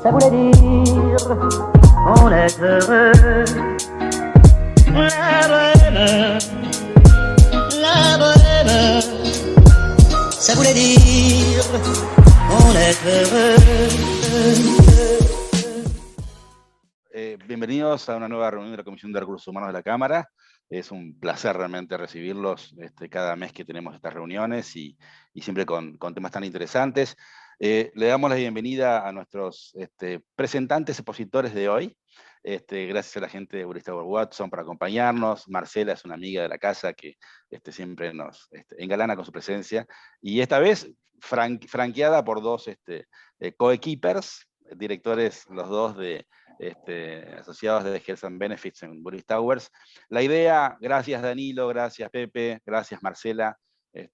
ça voulait dire on est heureux. La bohème, la bohème, ça voulait dire on est heureux. Bienvenidos a una nueva reunión de la Comisión de Recursos Humanos de la Cámara. Es un placer realmente recibirlos cada mes que tenemos estas reuniones y siempre con temas tan interesantes. Le damos la bienvenida a nuestros presentantes expositores de hoy. Gracias a la gente de Willis Towers Watson por acompañarnos. Marcela es una amiga de la casa que siempre nos engalana con su presencia. Y esta vez franqueada por dos coequippers, directores los dos de asociados de Health and Benefits en Willis Towers. La idea, gracias Danilo, gracias Pepe, gracias Marcela,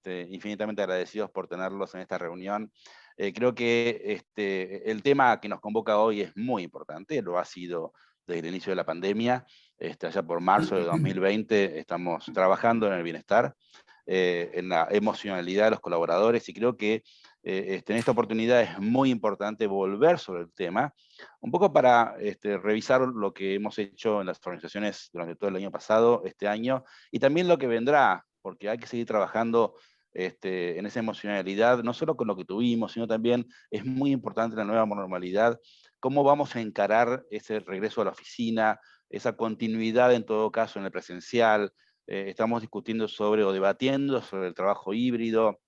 infinitamente agradecidos por tenerlos en esta reunión. Creo que el tema que nos convoca hoy es muy importante, lo ha sido desde el inicio de la pandemia. Allá por marzo de 2020 estamos trabajando en el bienestar, en la emocionalidad de los colaboradores, y creo que en esta oportunidad es muy importante volver sobre el tema, un poco para revisar lo que hemos hecho en las organizaciones durante todo el año pasado, este año, y también lo que vendrá, porque hay que seguir trabajando en esa emocionalidad, no solo con lo que tuvimos, sino también es muy importante la nueva normalidad, cómo vamos a encarar ese regreso a la oficina, esa continuidad en todo caso en el presencial. Estamos discutiendo sobre o debatiendo sobre el trabajo híbrido,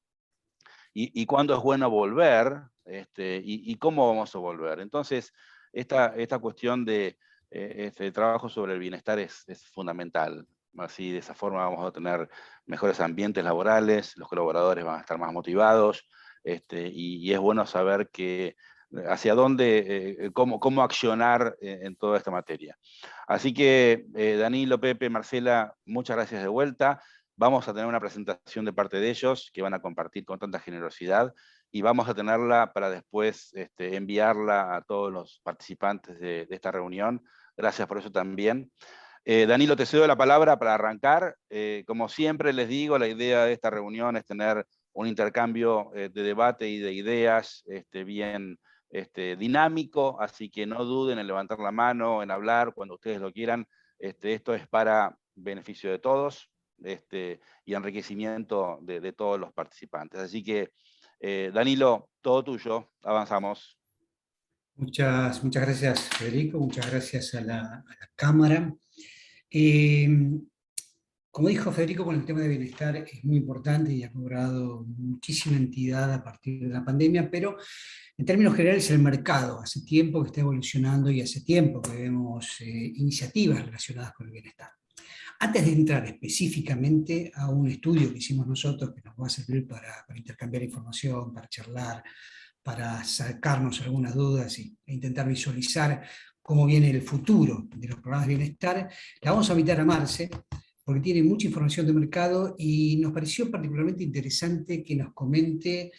y cuándo es bueno volver, y cómo vamos a volver. Entonces, esta cuestión de trabajo sobre el bienestar es fundamental. Así, de esa forma vamos a tener mejores ambientes laborales, los colaboradores van a estar más motivados, y es bueno saber hacia dónde, cómo accionar en toda esta materia. Así que, Danilo, Pepe, Marcela, muchas gracias de vuelta. Vamos a tener una presentación de parte de ellos que van a compartir con tanta generosidad, y vamos a tenerla para después enviarla a todos los participantes de esta reunión. Gracias por eso también. Danilo, te cedo la palabra para arrancar. Como siempre les digo, la idea de esta reunión es tener un intercambio de debate y de ideas bien dinámico, así que no duden en levantar la mano, en hablar cuando ustedes lo quieran. Esto es para beneficio de todos. Y enriquecimiento de todos los participantes. Así que, Danilo, todo tuyo, avanzamos. Muchas gracias, Federico, muchas gracias a la Cámara. Como dijo Federico, con el tema de bienestar es muy importante y ha cobrado muchísima entidad a partir de la pandemia, pero en términos generales el mercado hace tiempo que está evolucionando y hace tiempo que vemos iniciativas relacionadas con el bienestar. Antes de entrar específicamente a un estudio que hicimos nosotros, que nos va a servir para intercambiar información, para charlar, para sacarnos algunas dudas e intentar visualizar cómo viene el futuro de los programas de bienestar, la vamos a invitar a Marce, porque tiene mucha información de mercado y nos pareció particularmente interesante que nos comente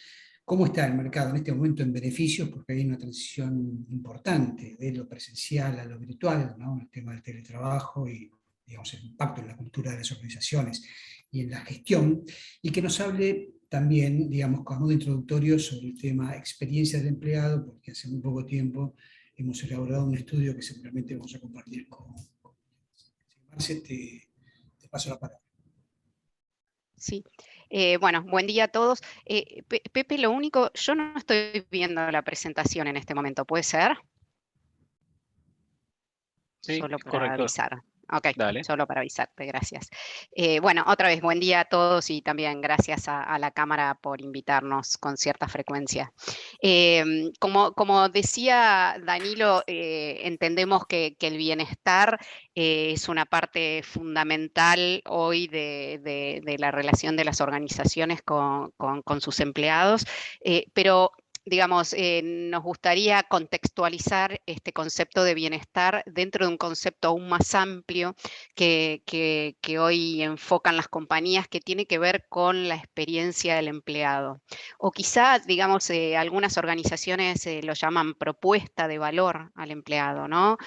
cómo está el mercado en este momento en beneficios, porque hay una transición importante de lo presencial a lo virtual, ¿no? El tema del teletrabajo y, digamos, el impacto en la cultura de las organizaciones y en la gestión, y que nos hable también, digamos, con modo introductorio sobre el tema experiencia del empleado, porque hace muy poco tiempo hemos elaborado un estudio que seguramente vamos a compartir con Marce. Te paso la palabra. Sí, bueno, buen día a todos. Pepe, lo único, yo no estoy viendo la presentación en este momento, ¿puede ser? Sí, solo para correcto. avisar. Ok, Dale. solo para avisarte, gracias. Bueno, otra vez, buen día a todos y también gracias a la Cámara por invitarnos con cierta frecuencia. Como decía Danilo, entendemos que el bienestar es una parte fundamental hoy de la relación de las organizaciones con sus empleados, pero digamos, nos gustaría contextualizar este concepto de bienestar dentro de un concepto aún más amplio que hoy enfocan las compañías, que tiene que ver con la experiencia del empleado. O quizá, digamos, algunas organizaciones lo llaman propuesta de valor al empleado, ¿no?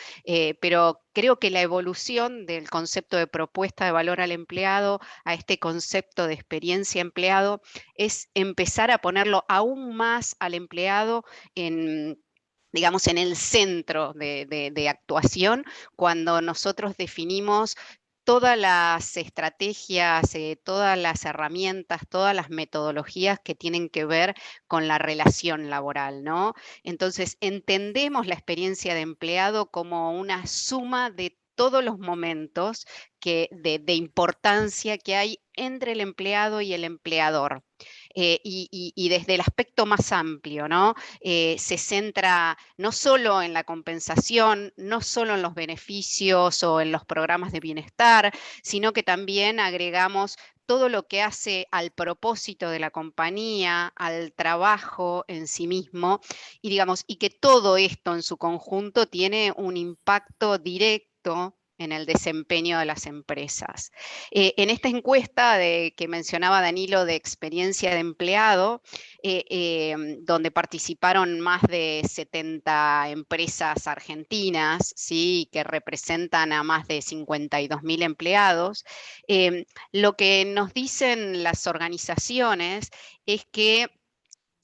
Pero creo que la evolución del concepto de propuesta de valor al empleado a este concepto de experiencia empleado es empezar a ponerlo aún más al empleado en digamos, en el centro de actuación cuando nosotros definimos todas las estrategias, todas las herramientas, todas las metodologías que tienen que ver con la relación laboral, ¿no? Entonces, entendemos la experiencia de empleado como una suma de todos los momentos de importancia que hay entre el empleado y el empleador. Y desde el aspecto más amplio, ¿no? Se centra no solo en la compensación, no solo en los beneficios o en los programas de bienestar, sino que también agregamos todo lo que hace al propósito de la compañía, al trabajo en sí mismo, y digamos, y que todo esto en su conjunto tiene un impacto directo en el desempeño de las empresas. En esta encuesta que mencionaba Danilo de experiencia de empleado, donde participaron más de 70 empresas argentinas, ¿sí?, que representan a más de 52.000 empleados, lo que nos dicen las organizaciones es que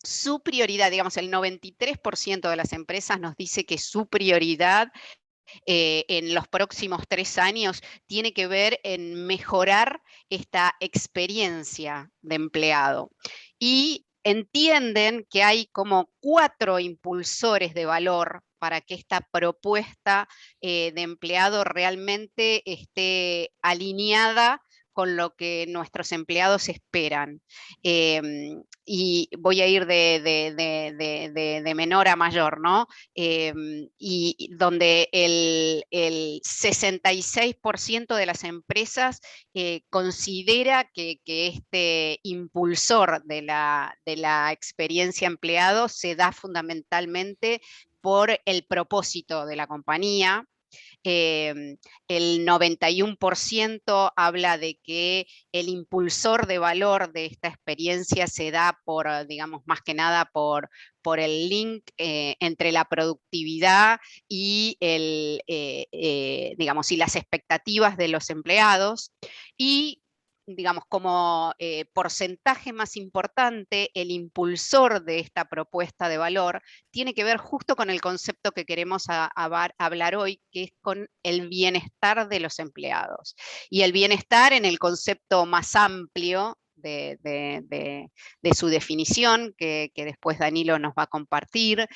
su prioridad, digamos, el 93% de las empresas nos dice que su prioridad en los próximos 3 años tiene que ver en mejorar esta experiencia de empleado. Y entienden que hay como 4 impulsores de valor para que esta propuesta de empleado realmente esté alineada con lo que nuestros empleados esperan. Y voy a ir de menor a mayor, ¿no? Y donde el 66% de las empresas considera que este impulsor de la experiencia empleado se da fundamentalmente por el propósito de la compañía. El 91% habla de que el impulsor de valor de esta experiencia se da por, digamos, más que nada por el link entre la productividad y, digamos, y las expectativas de los empleados. Y digamos, como porcentaje más importante, el impulsor de esta propuesta de valor tiene que ver justo con el concepto que queremos hablar hoy, que es con el bienestar de los empleados. Y el bienestar en el concepto más amplio de su definición, que después Danilo nos va a compartir,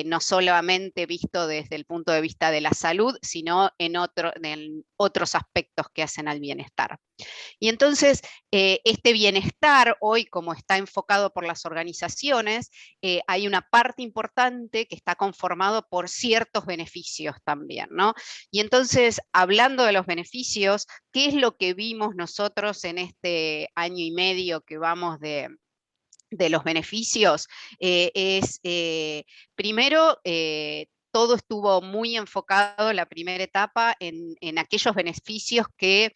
no solamente visto desde el punto de vista de la salud, sino en otros aspectos que hacen al bienestar. Y entonces, este bienestar hoy, como está enfocado por las organizaciones, hay una parte importante que está conformado por ciertos beneficios también, ¿no? Y entonces, hablando de los beneficios, ¿qué es lo que vimos nosotros en este año y medio que vamos de los beneficios? Primero, todo estuvo muy enfocado, la primera etapa, en aquellos beneficios que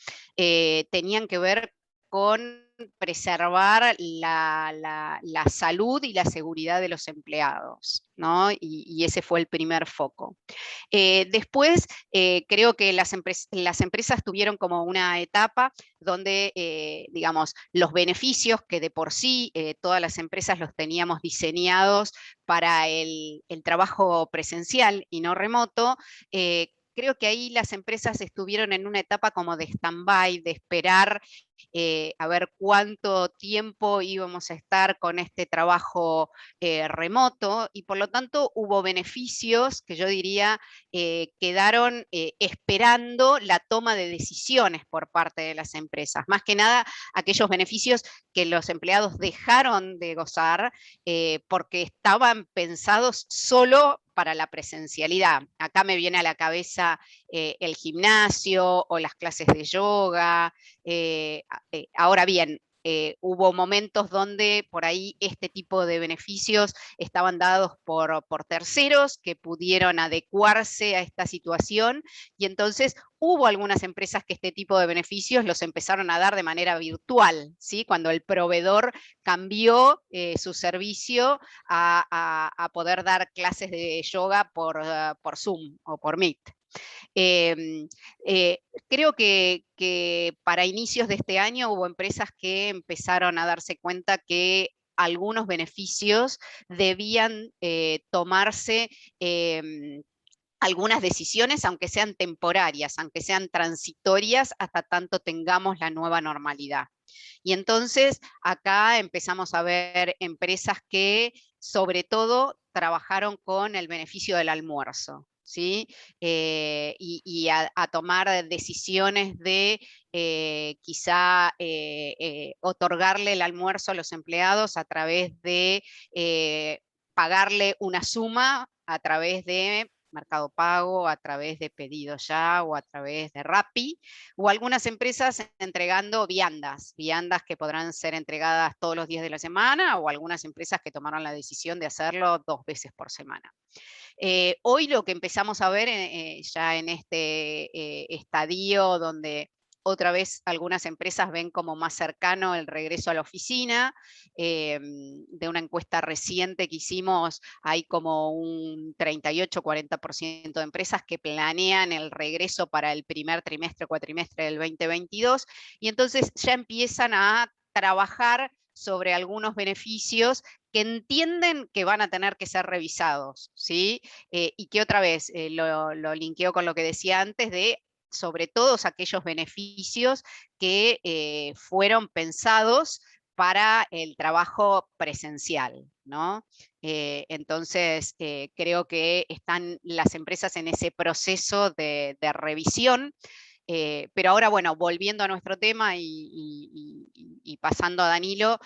tenían que ver con preservar la salud y la seguridad de los empleados, ¿no? Y ese fue el primer foco. Después, creo que las empresas tuvieron como una etapa donde, digamos, los beneficios que de por sí todas las empresas los teníamos diseñados para el trabajo presencial y no remoto, creo que ahí las empresas estuvieron en una etapa como de stand-by, de esperar a ver cuánto tiempo íbamos a estar con este trabajo remoto, y por lo tanto hubo beneficios que yo diría quedaron esperando la toma de decisiones por parte de las empresas. Más que nada, aquellos beneficios que los empleados dejaron de gozar porque estaban pensados solo para la presencialidad. Acá me viene a la cabeza el gimnasio o las clases de yoga. Ahora bien, hubo momentos donde por ahí este tipo de beneficios estaban dados por terceros que pudieron adecuarse a esta situación, y entonces hubo algunas empresas que este tipo de beneficios los empezaron a dar de manera virtual, ¿sí? Cuando el proveedor cambió su servicio a poder dar clases de yoga por Zoom o por Meet. Eh, Creo que para inicios de este año hubo empresas que empezaron a darse cuenta que algunos beneficios debían tomarse algunas decisiones, aunque sean temporarias, aunque sean transitorias, hasta tanto tengamos la nueva normalidad. Y entonces acá empezamos a ver empresas que sobre todo trabajaron con el beneficio del almuerzo, ¿sí? Y a tomar decisiones de quizá otorgarle el almuerzo a los empleados a través de pagarle una suma a través de Mercado Pago, a través de Pedido Ya o a través de Rappi, o algunas empresas entregando viandas que podrán ser entregadas todos los días de la semana, o algunas empresas que tomaron la decisión de hacerlo 2 veces por semana. Hoy lo que empezamos a ver ya en este estadio donde otra vez algunas empresas ven como más cercano el regreso a la oficina. De una encuesta reciente que hicimos, hay como un 38-40% de empresas que planean el regreso para el primer trimestre o cuatrimestre del 2022, y entonces ya empiezan a trabajar sobre algunos beneficios que entienden que van a tener que ser revisados, ¿sí? Y que otra vez lo linkeo con lo que decía antes de sobre todos aquellos beneficios que fueron pensados para el trabajo presencial, ¿no? Entonces, creo que están las empresas en ese proceso de revisión, pero ahora, bueno, volviendo a nuestro tema y pasando a Danilo,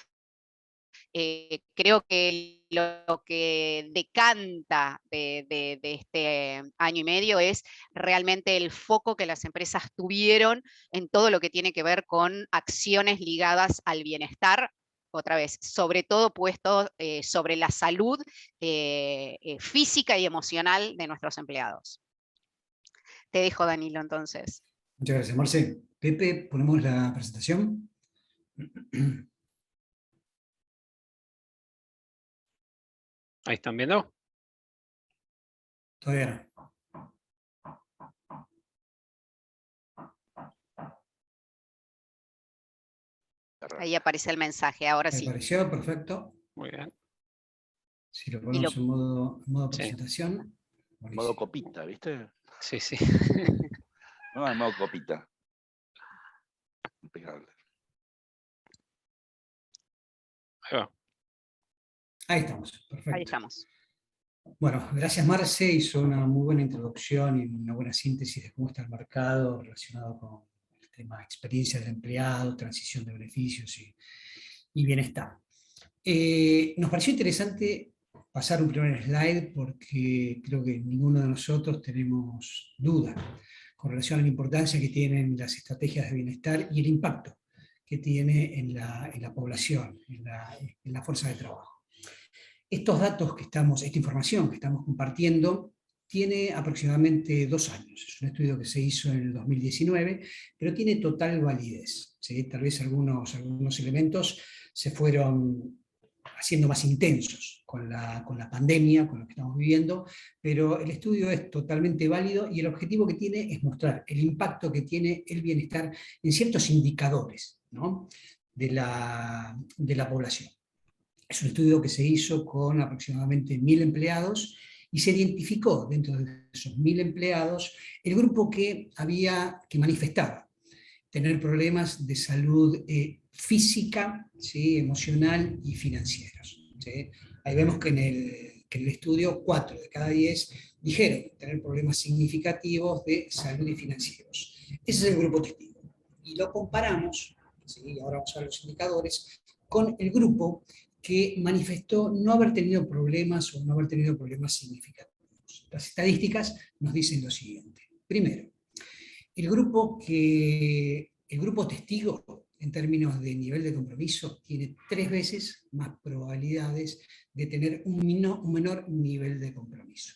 creo que lo que decanta de este año y medio es realmente el foco que las empresas tuvieron en todo lo que tiene que ver con acciones ligadas al bienestar, otra vez, sobre todo puesto sobre la salud física y emocional de nuestros empleados. Te dejo, Danilo, entonces. Muchas gracias, Marce. Pepe, ponemos la presentación. Ahí están viendo. Todavía no. Ahí aparece el mensaje, ahora ¿Me sí. apareció? Perfecto. Muy bien. Si lo ponemos en modo Sí. presentación. Modo copita, ¿viste? Sí, sí. No, en modo copita. Impecable. Ahí va. Ahí estamos, perfecto. Ahí estamos. Bueno, gracias Marce, hizo una muy buena introducción y una buena síntesis de cómo está el mercado relacionado con el tema de experiencia del empleado, transición de beneficios y bienestar. Nos pareció interesante pasar un primer slide porque creo que ninguno de nosotros tenemos duda con relación a la importancia que tienen las estrategias de bienestar y el impacto que tiene en la población, en la fuerza de trabajo. Estos datos esta información que estamos compartiendo, tiene aproximadamente 2 años. Es un estudio que se hizo en el 2019, pero tiene total validez, ¿sí? Tal vez algunos elementos se fueron haciendo más intensos con la pandemia, con lo que estamos viviendo, pero el estudio es totalmente válido y el objetivo que tiene es mostrar el impacto que tiene el bienestar en ciertos indicadores, ¿no?, de la población. Es un estudio que se hizo con aproximadamente 1000 empleados y se identificó dentro de esos 1000 empleados el grupo que manifestaba tener problemas de salud física, ¿sí?, emocional y financieros, ¿sí? Ahí vemos que en el estudio 4 de cada 10 dijeron tener problemas significativos de salud y financieros. Ese es el grupo testigo. Y lo comparamos, ¿sí?, ahora vamos a ver los indicadores, con el grupo que manifestó no haber tenido problemas o no haber tenido problemas significativos. Las estadísticas nos dicen lo siguiente. Primero, el grupo testigo, en términos de nivel de compromiso, tiene 3 veces más probabilidades de tener un menor nivel de compromiso.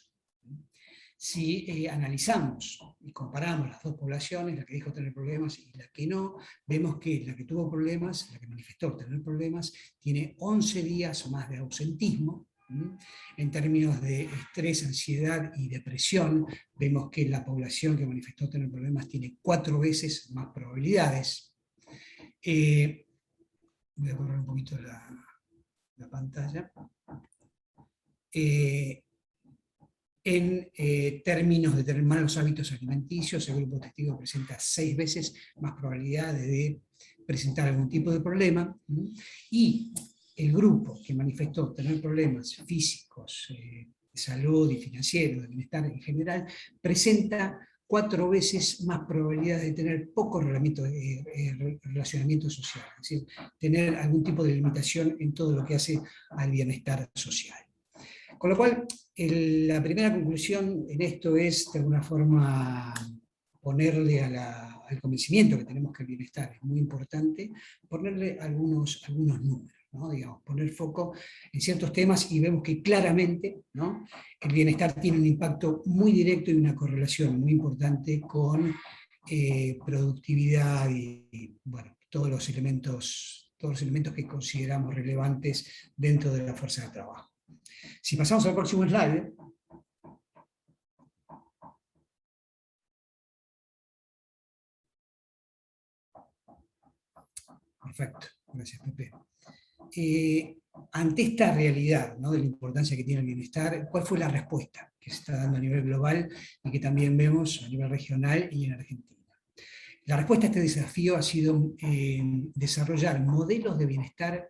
Si analizamos y comparamos las dos poblaciones, la que dijo tener problemas y la que no, vemos que la que tuvo problemas, la que manifestó tener problemas, tiene 11 días más de ausentismo. En términos de estrés, ansiedad y depresión, vemos que la población que manifestó tener problemas tiene 4 veces más probabilidades. Voy a correr un poquito la pantalla. En términos de tener malos hábitos alimenticios, el grupo testigo presenta 6 veces más probabilidades de presentar algún tipo de problema, y el grupo que manifestó tener problemas físicos, de salud y financieros, de bienestar en general, presenta 4 veces más probabilidades de tener poco relacionamiento social, es decir, tener algún tipo de limitación en todo lo que hace al bienestar social. Con lo cual, la primera conclusión en esto es, de alguna forma, ponerle al convencimiento que tenemos que el bienestar es muy importante, ponerle algunos números, ¿no? Digamos, poner foco en ciertos temas, y vemos que claramente, ¿no?, el bienestar tiene un impacto muy directo y una correlación muy importante con productividad y bueno, todos los elementos que consideramos relevantes dentro de la fuerza de trabajo. Si pasamos al próximo slide. Perfecto, gracias Pepe. Ante esta realidad, ¿no?, de la importancia que tiene el bienestar, ¿cuál fue la respuesta que se está dando a nivel global y que también vemos a nivel regional y en Argentina? La respuesta a este desafío ha sido desarrollar modelos de bienestar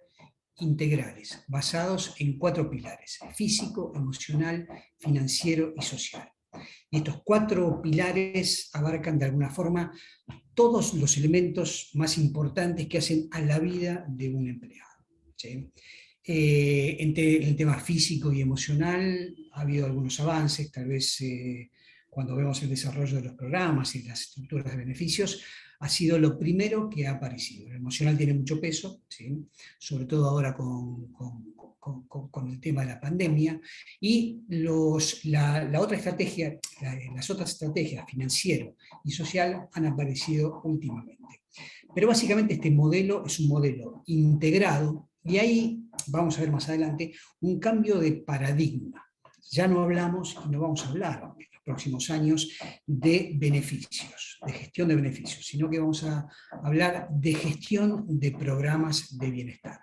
integrales, basados en 4 pilares: físico, emocional, financiero y social. Y estos 4 pilares abarcan de alguna forma todos los elementos más importantes que hacen a la vida de un empleado, ¿sí? En el tema físico y emocional ha habido algunos avances, tal vez cuando vemos el desarrollo de los programas y las estructuras de beneficios, ha sido lo primero que ha aparecido. El emocional tiene mucho peso, ¿sí?, sobre todo ahora con el tema de la pandemia, y la otra estrategia, las otras estrategias, financiero y social, han aparecido últimamente. Pero básicamente este modelo es un modelo integrado, y ahí vamos a ver más adelante un cambio de paradigma. Ya no hablamos, y no vamos a hablar en los próximos años, de beneficios, de gestión de beneficios, sino que vamos a hablar de gestión de programas de bienestar.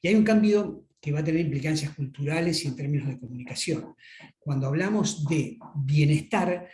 Y hay un cambio que va a tener implicancias culturales y en términos de comunicación. Cuando hablamos de bienestar,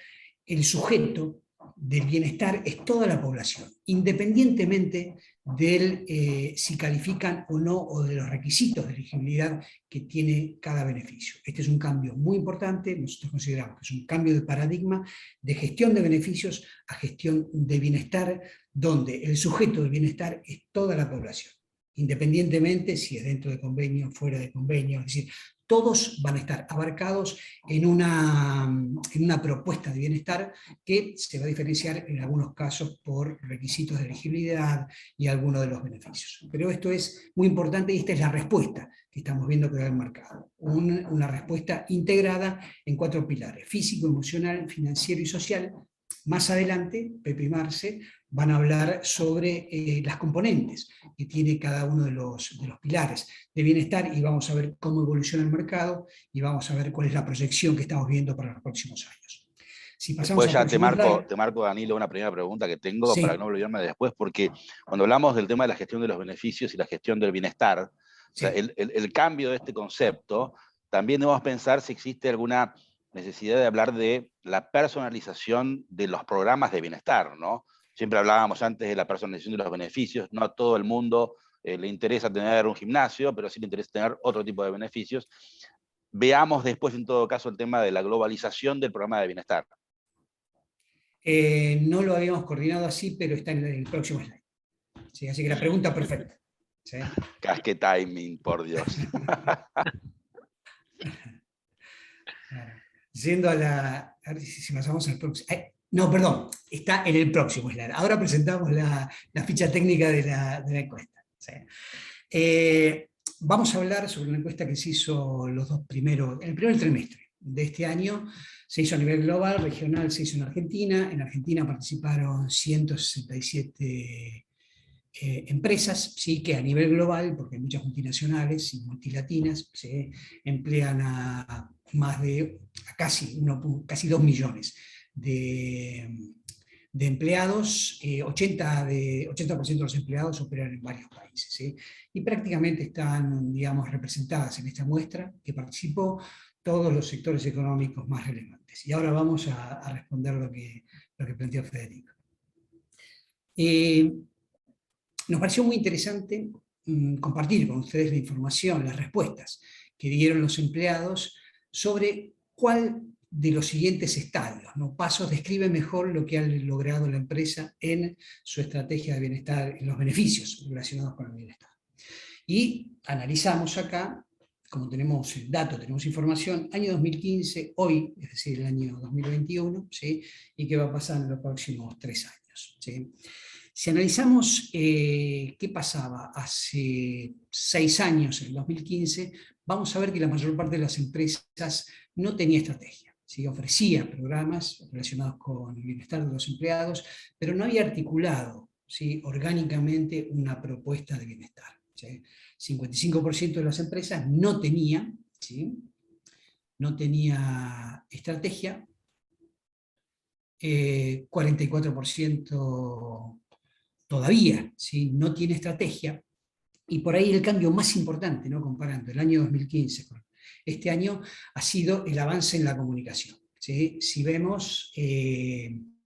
el sujeto del bienestar es toda la población, independientemente de si califican o no, o de los requisitos de elegibilidad que tiene cada beneficio. Este es un cambio muy importante. Nosotros consideramos que es un cambio de paradigma de gestión de beneficios a gestión de bienestar, donde el sujeto del bienestar es toda la población, independientemente si es dentro de convenio o fuera de convenio. Es decir, todos van a estar abarcados en una propuesta de bienestar que se va a diferenciar en algunos casos por requisitos de elegibilidad y algunos de los beneficios. Pero esto es muy importante, y esta es la respuesta que estamos viendo que da el mercado. Una respuesta integrada en 4 pilares: físico, emocional, financiero y social. Más adelante, Pepe y Marce van a hablar sobre las componentes que tiene cada uno de los pilares de bienestar, y vamos a ver cómo evoluciona el mercado, y vamos a ver cuál es la proyección que estamos viendo para los próximos años. Si pasamos Después ya te marco, slide. Danilo, una primera pregunta que tengo, Sí. para no olvidarme después, porque cuando hablamos del tema de la gestión de los beneficios y la gestión del bienestar, Sí. o sea, el cambio de este concepto, también debemos pensar si existe alguna necesidad de hablar de la personalización de los programas de bienestar, ¿no? Siempre hablábamos antes de la personalización de los beneficios. No a todo el mundo le interesa tener un gimnasio, pero sí le interesa tener otro tipo de beneficios. Veamos después, en todo caso, el tema de la globalización del programa de bienestar. No lo habíamos coordinado así, pero está en el próximo slide. Sí, así que la pregunta perfecta. ¿Sí? Qué timing, por Dios. Yendo a ver si pasamos al próximo. No, perdón, está en el próximo slide. Ahora presentamos la ficha técnica de la encuesta. ¿Sí? Vamos a hablar sobre una encuesta que se hizo en el primer trimestre de este año. Se hizo a nivel global, regional se hizo en Argentina. En Argentina participaron 167 empresas, ¿sí?, que a nivel global, porque hay muchas multinacionales y multilatinas, se emplean a casi 2 millones de de empleados, 80% de los empleados operan en varios países, ¿sí? Y prácticamente están, digamos, representadas en esta muestra que participó todos los sectores económicos más relevantes. Y ahora vamos a responder lo que planteó Federico. Nos pareció muy interesante compartir con ustedes la información, las respuestas que dieron los empleados sobre cuál de los siguientes estadios, ¿no? Pasos describe mejor lo que ha logrado la empresa en su estrategia de bienestar, en los beneficios relacionados con el bienestar. Y analizamos acá, como tenemos datos, tenemos información, año 2015, hoy, es decir, el año 2021, ¿sí? Y qué va a pasar en los próximos 3 años, ¿sí? Si analizamos qué pasaba hace 6 años, en el 2015, vamos a ver que la mayor parte de las empresas no tenía estrategia. ¿Sí? Ofrecía programas relacionados con el bienestar de los empleados, pero no había articulado, ¿sí?, orgánicamente una propuesta de bienestar. ¿Sí? 55% de las empresas no tenía, ¿sí?, no tenía estrategia, 44% todavía, ¿sí?, no tiene estrategia, y por ahí el cambio más importante, ¿no?, comparando el año 2015 con este año, ha sido el avance en la comunicación. ¿Sí? Si vemos en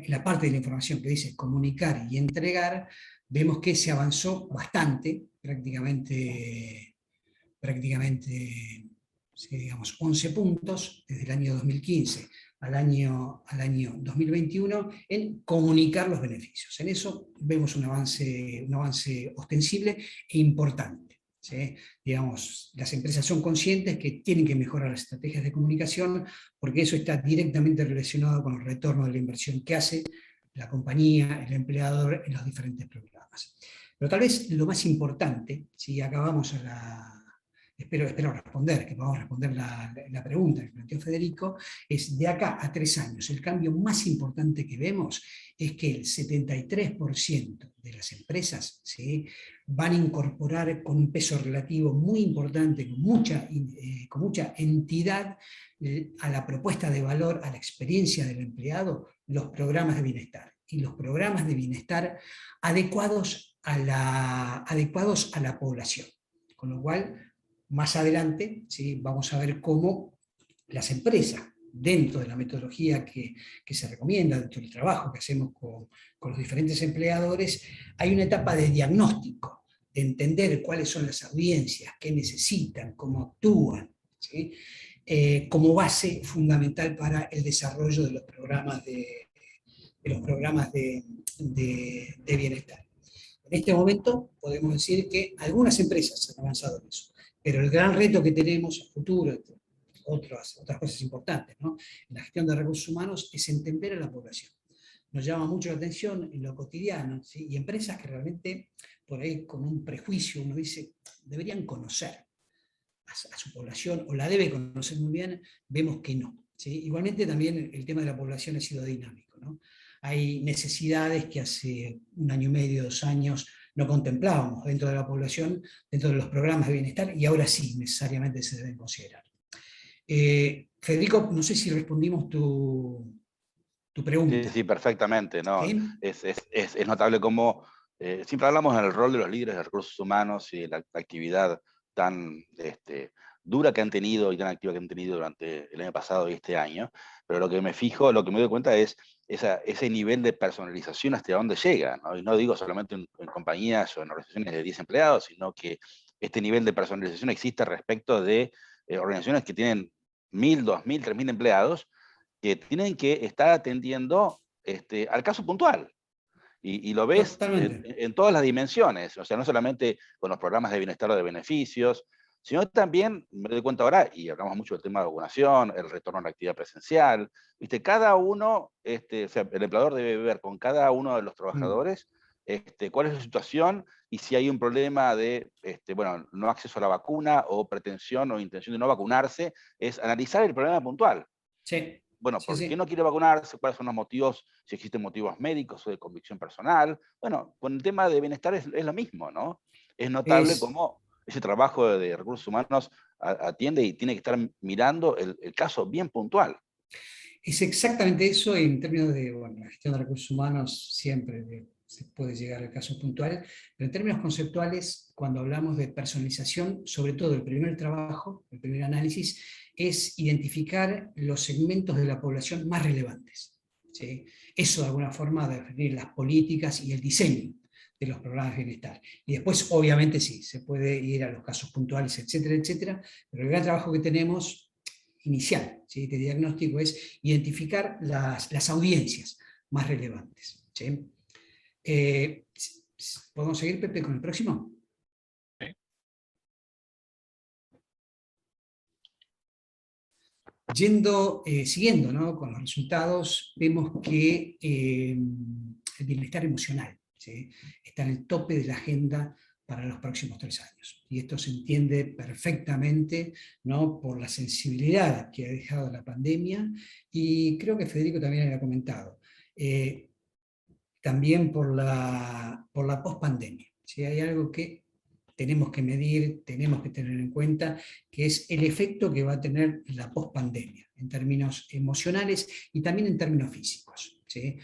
la parte de la información que dice comunicar y entregar, vemos que se avanzó bastante, prácticamente sí, digamos, 11 puntos desde el año 2015 al año 2021 en comunicar los beneficios. En eso vemos un avance ostensible e importante. ¿Sí? Digamos, las empresas son conscientes que tienen que mejorar las estrategias de comunicación porque eso está directamente relacionado con el retorno de la inversión que hace la compañía, el empleador en los diferentes programas. Pero tal vez lo más importante, si acabamos espero responder, que podamos responder la pregunta que planteó Federico, es de acá a 3 años. El cambio más importante que vemos es que el 73% de las empresas, ¿sí?, van a incorporar con un peso relativo muy importante, con mucha entidad a la propuesta de valor, a la experiencia del empleado, los programas de bienestar. Y los programas de bienestar adecuados a la población. Con lo cual, más adelante, ¿sí?, vamos a ver cómo las empresas, dentro de la metodología que se recomienda, dentro del trabajo que hacemos con los diferentes empleadores, hay una etapa de diagnóstico, de entender cuáles son las audiencias, qué necesitan, cómo actúan, ¿sí?, como base fundamental para el desarrollo de los programas de bienestar. En este momento podemos decir que algunas empresas han avanzado en eso, pero el gran reto que tenemos a futuro, otras cosas importantes, ¿no?, en la gestión de recursos humanos, es entender a la población. Nos llama mucho la atención en lo cotidiano, ¿sí?, y empresas que realmente, por ahí con un prejuicio, uno dice, deberían conocer a su población, o la debe conocer muy bien, vemos que no. ¿Sí? Igualmente también el tema de la población ha sido dinámico, ¿no? Hay necesidades que hace 1 año y medio, 2 años, no contemplábamos dentro de la población, dentro de los programas de bienestar, y ahora sí, necesariamente se deben considerar. Federico, no sé si respondimos tu pregunta. Sí, perfectamente, ¿no? ¿Sí? Es notable cómo siempre hablamos del rol de los líderes de recursos humanos y de la actividad tan dura que han tenido y tan activa que han tenido durante el año pasado y este año, pero lo que me doy cuenta es ese nivel de personalización hasta dónde llega, ¿no? Y no digo solamente en compañías o en organizaciones de 10 empleados, sino que este nivel de personalización existe respecto de organizaciones que tienen 1.000, 2.000, 3.000 empleados, que tienen que estar atendiendo al caso puntual. Y lo ves en todas las dimensiones, o sea, no solamente con los programas de bienestar o de beneficios, sino también, me doy cuenta ahora, y hablamos mucho del tema de vacunación, el retorno a la actividad presencial, ¿viste? Cada uno, o sea, el empleador debe ver con cada uno de los trabajadores cuál es la situación y si hay un problema de, bueno, no acceso a la vacuna o pretensión o intención de no vacunarse, es analizar el problema puntual. Sí. Bueno, Sí, ¿por sí. qué no quiere vacunarse? ¿Cuáles son los motivos? Si existen motivos médicos o de convicción personal. Bueno, con el tema de bienestar es lo mismo, ¿no? Es notable cómo ese trabajo de recursos humanos atiende y tiene que estar mirando el caso bien puntual. Es exactamente eso en términos de, bueno, la gestión de recursos humanos siempre se puede llegar al caso puntual, pero en términos conceptuales, cuando hablamos de personalización, sobre todo el primer trabajo, el primer análisis, es identificar los segmentos de la población más relevantes. ¿Sí? Eso de alguna forma de definir las políticas y el diseño de los programas de bienestar. Y después, obviamente, sí, se puede ir a los casos puntuales, etcétera, etcétera, pero el gran trabajo que tenemos inicial, ¿sí?, de diagnóstico es identificar las audiencias más relevantes. ¿Sí? ¿Podemos seguir, Pepe, con el próximo? Sí. Siguiendo, ¿no?, con los resultados, vemos que el bienestar emocional, ¿sí?, está en el tope de la agenda para los próximos 3 años. Y esto se entiende perfectamente, ¿no?, por la sensibilidad que ha dejado la pandemia, y creo que Federico también había comentado, también por la pospandemia. ¿Sí? Hay algo que tenemos que medir, tenemos que tener en cuenta, que es el efecto que va a tener la pospandemia, en términos emocionales y también en términos físicos. ¿Sí?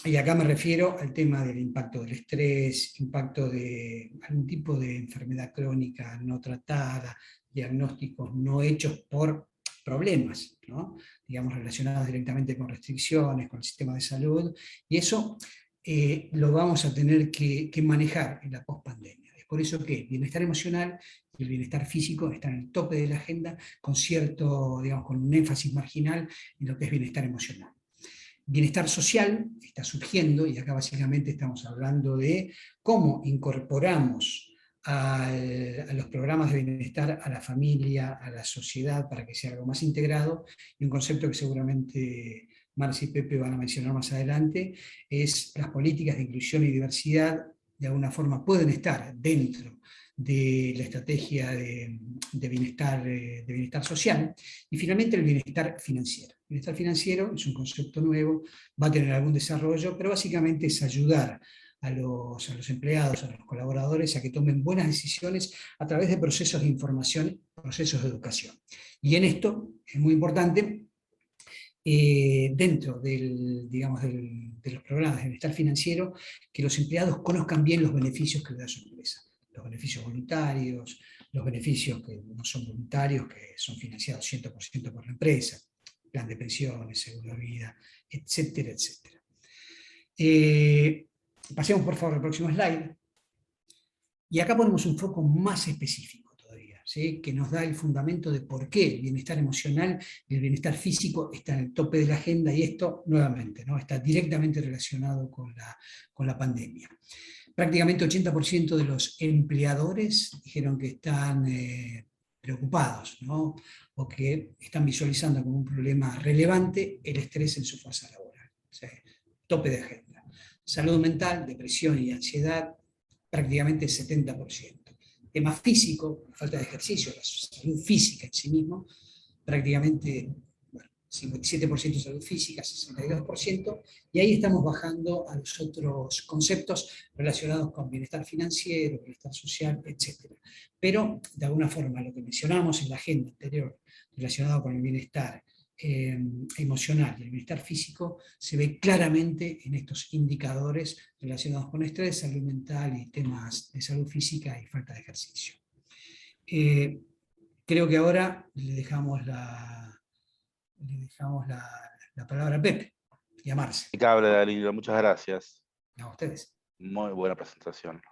Y acá me refiero al tema del impacto del estrés, impacto de algún tipo de enfermedad crónica no tratada, diagnósticos no hechos por problemas, ¿no?, digamos, relacionados directamente con restricciones, con el sistema de salud, y eso lo vamos a tener que manejar en la pospandemia. Es por eso que el bienestar emocional y el bienestar físico están en el tope de la agenda, con cierto, digamos, con un énfasis marginal en lo que es bienestar emocional. Bienestar social está surgiendo, y acá básicamente estamos hablando de cómo incorporamos a los programas de bienestar a la familia, a la sociedad, para que sea algo más integrado, y un concepto que seguramente Marci y Pepe van a mencionar más adelante, es las políticas de inclusión y diversidad, de alguna forma pueden estar dentro de la estrategia de bienestar social, y finalmente el bienestar financiero. El bienestar financiero es un concepto nuevo, va a tener algún desarrollo, pero básicamente es ayudar a los empleados, a los colaboradores, a que tomen buenas decisiones a través de procesos de información, procesos de educación. Y en esto es muy importante, dentro digamos, de los programas de bienestar financiero, que los empleados conozcan bien los beneficios que le da su empresa. Los beneficios voluntarios, los beneficios que no son voluntarios, que son financiados 100% por la empresa, plan de pensiones, seguro de vida, etcétera, etcétera. Pasemos por favor al próximo slide. Y acá ponemos un foco más específico todavía, ¿sí?, que nos da el fundamento de por qué el bienestar emocional y el bienestar físico están en el tope de la agenda, y esto, nuevamente, ¿no?, está directamente relacionado con la pandemia. Prácticamente 80% de los empleadores dijeron que están preocupados, ¿no?, o que están visualizando como un problema relevante el estrés en su fuerza laboral. ¿Sí? Tope de agenda. Salud mental, depresión y ansiedad, prácticamente el 70%. Tema físico, falta de ejercicio, la salud física en sí mismo, prácticamente 57% salud física, 62%, y ahí estamos bajando a los otros conceptos relacionados con bienestar financiero, bienestar social, etc. Pero, de alguna forma, lo que mencionamos en la agenda anterior relacionado con el bienestar emocional y el bienestar físico se ve claramente en estos indicadores relacionados con estrés, salud mental y temas de salud física y falta de ejercicio. Creo que ahora le dejamos la palabra a Pepe y a Marce. Impecable, Danilo, muchas gracias. A ustedes. Muy buena presentación.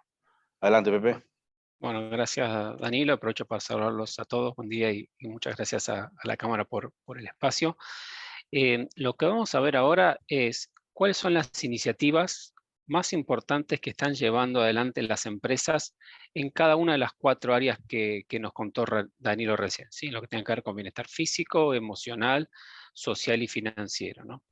Adelante, Pepe. Bueno, gracias Danilo, aprovecho para saludarlos a todos, buen día y muchas gracias a la Cámara por el espacio. Lo que vamos a ver ahora es cuáles son las iniciativas más importantes que están llevando adelante las empresas en cada una de las 4 áreas que nos contó Danilo recién, ¿sí? Lo que tiene que ver con bienestar físico, emocional, social y financiero, ¿no?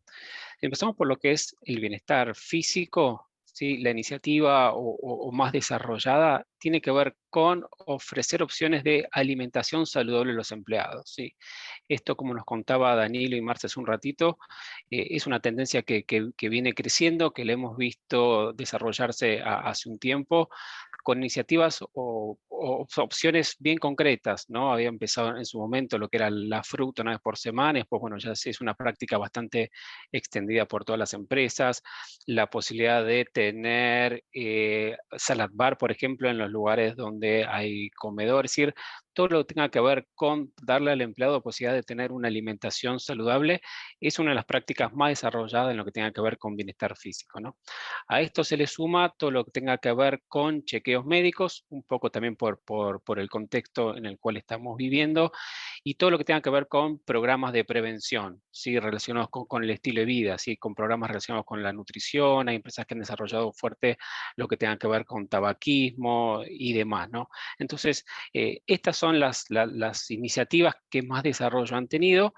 Empezamos por lo que es el bienestar físico. ¿Sí? La iniciativa o más desarrollada tiene que ver con ofrecer opciones de alimentación saludable a los empleados. ¿Sí? Esto, como nos contaba Danilo y Marce hace un ratito, es una tendencia que viene creciendo, que le hemos visto desarrollarse hace un tiempo, con iniciativas o opciones bien concretas, ¿no? Había empezado en su momento lo que era la fruta una vez por semana, y después, bueno, ya es una práctica bastante extendida por todas las empresas. La posibilidad de tener salad bar, por ejemplo, en los lugares donde hay comedor, es decir, todo lo que tenga que ver con darle al empleado la posibilidad de tener una alimentación saludable es una de las prácticas más desarrolladas en lo que tenga que ver con bienestar físico, ¿no? A esto se le suma todo lo que tenga que ver con chequeos médicos, un poco también por el contexto en el cual estamos viviendo, y todo lo que tenga que ver con programas de prevención, ¿sí? Relacionados con el estilo de vida, ¿sí? Con programas relacionados con la nutrición. Hay empresas que han desarrollado fuerte lo que tenga que ver con tabaquismo y demás, ¿no? Entonces, estas son las iniciativas que más desarrollo han tenido.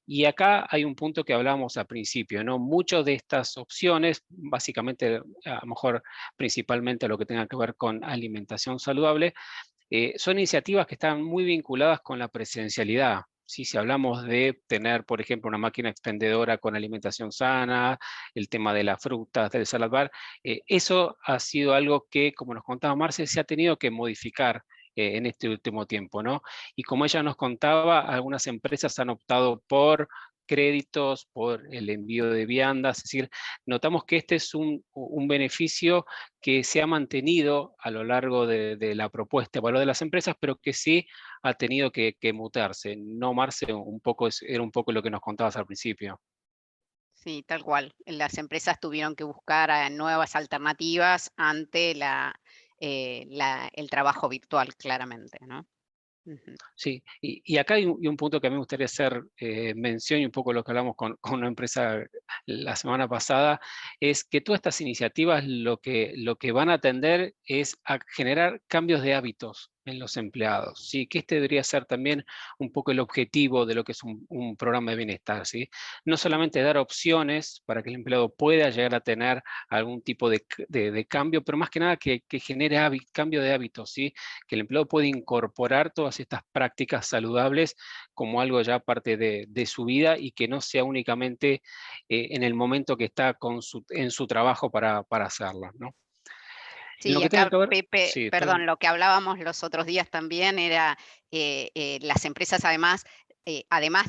Y acá hay un punto que hablábamos al principio, ¿no? Muchas de estas opciones, básicamente, a lo mejor principalmente lo que tenga que ver con alimentación saludable, son iniciativas que están muy vinculadas con la presencialidad. ¿Sí? Si hablamos de tener, por ejemplo, una máquina expendedora con alimentación sana, el tema de las frutas, del salad bar, eso ha sido algo que, como nos contaba Marce, se ha tenido que modificar en este último tiempo, ¿no? Y como ella nos contaba, algunas empresas han optado por créditos, por el envío de viandas, es decir, notamos que este es un beneficio que se ha mantenido a lo largo de la propuesta de valor de las empresas, pero que sí ha tenido que mutarse. No, Marce, era un poco lo que nos contabas al principio. Sí, tal cual. Las empresas tuvieron que buscar nuevas alternativas ante el trabajo virtual, claramente, ¿no? Ujú. Sí, y acá hay un punto que a mí me gustaría hacer mención, y un poco lo que hablamos con una empresa la semana pasada, es que todas estas iniciativas lo que van a tender es a generar cambios de hábitos en los empleados, ¿sí? Que este debería ser también un poco el objetivo de lo que es un programa de bienestar, ¿sí? No solamente dar opciones para que el empleado pueda llegar a tener algún tipo de cambio, pero más que nada que genere cambio de hábitos, ¿sí? Que el empleado puede incorporar todas estas prácticas saludables como algo ya parte de su vida, y que no sea únicamente en el momento que está en su trabajo para hacerlo, ¿no? En lo Sí, que tenga acá que ver, Pepe, sí, perdón, lo que hablábamos los otros días también era las empresas además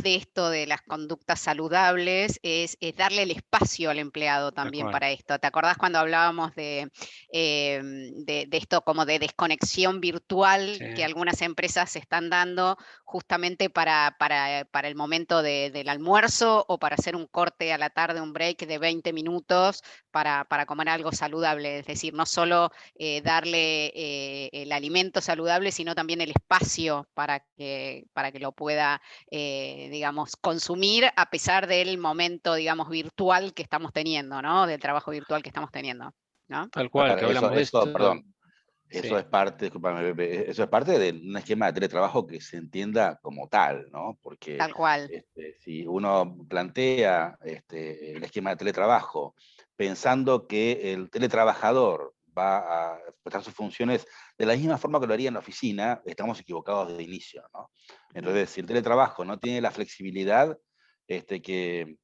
de esto de las conductas saludables, es darle el espacio al empleado tal también cual. para esto. ¿Te acordás cuando hablábamos de esto como de desconexión virtual Sí. que algunas empresas se están dando justamente para el momento del almuerzo, o para hacer un corte a la tarde, un break de 20 minutos para comer algo saludable? Es decir, no solo darle el alimento saludable, sino también el espacio para que lo pueda, digamos, consumir a pesar del momento, digamos, virtual que estamos teniendo, ¿no? Del trabajo virtual que estamos teniendo, ¿no? Tal cual, Claro, que hablamos de eso. perdón, Sí, eso es parte, discúlpame, Pepe, eso es parte de un esquema de teletrabajo que se entienda como tal, ¿no? Porque Tal cual. si uno plantea el esquema de teletrabajo pensando que el teletrabajador va a prestar sus funciones de la misma forma que lo haría en la oficina, estamos equivocados de inicio, ¿no? Entonces, si el teletrabajo no tiene la flexibilidad que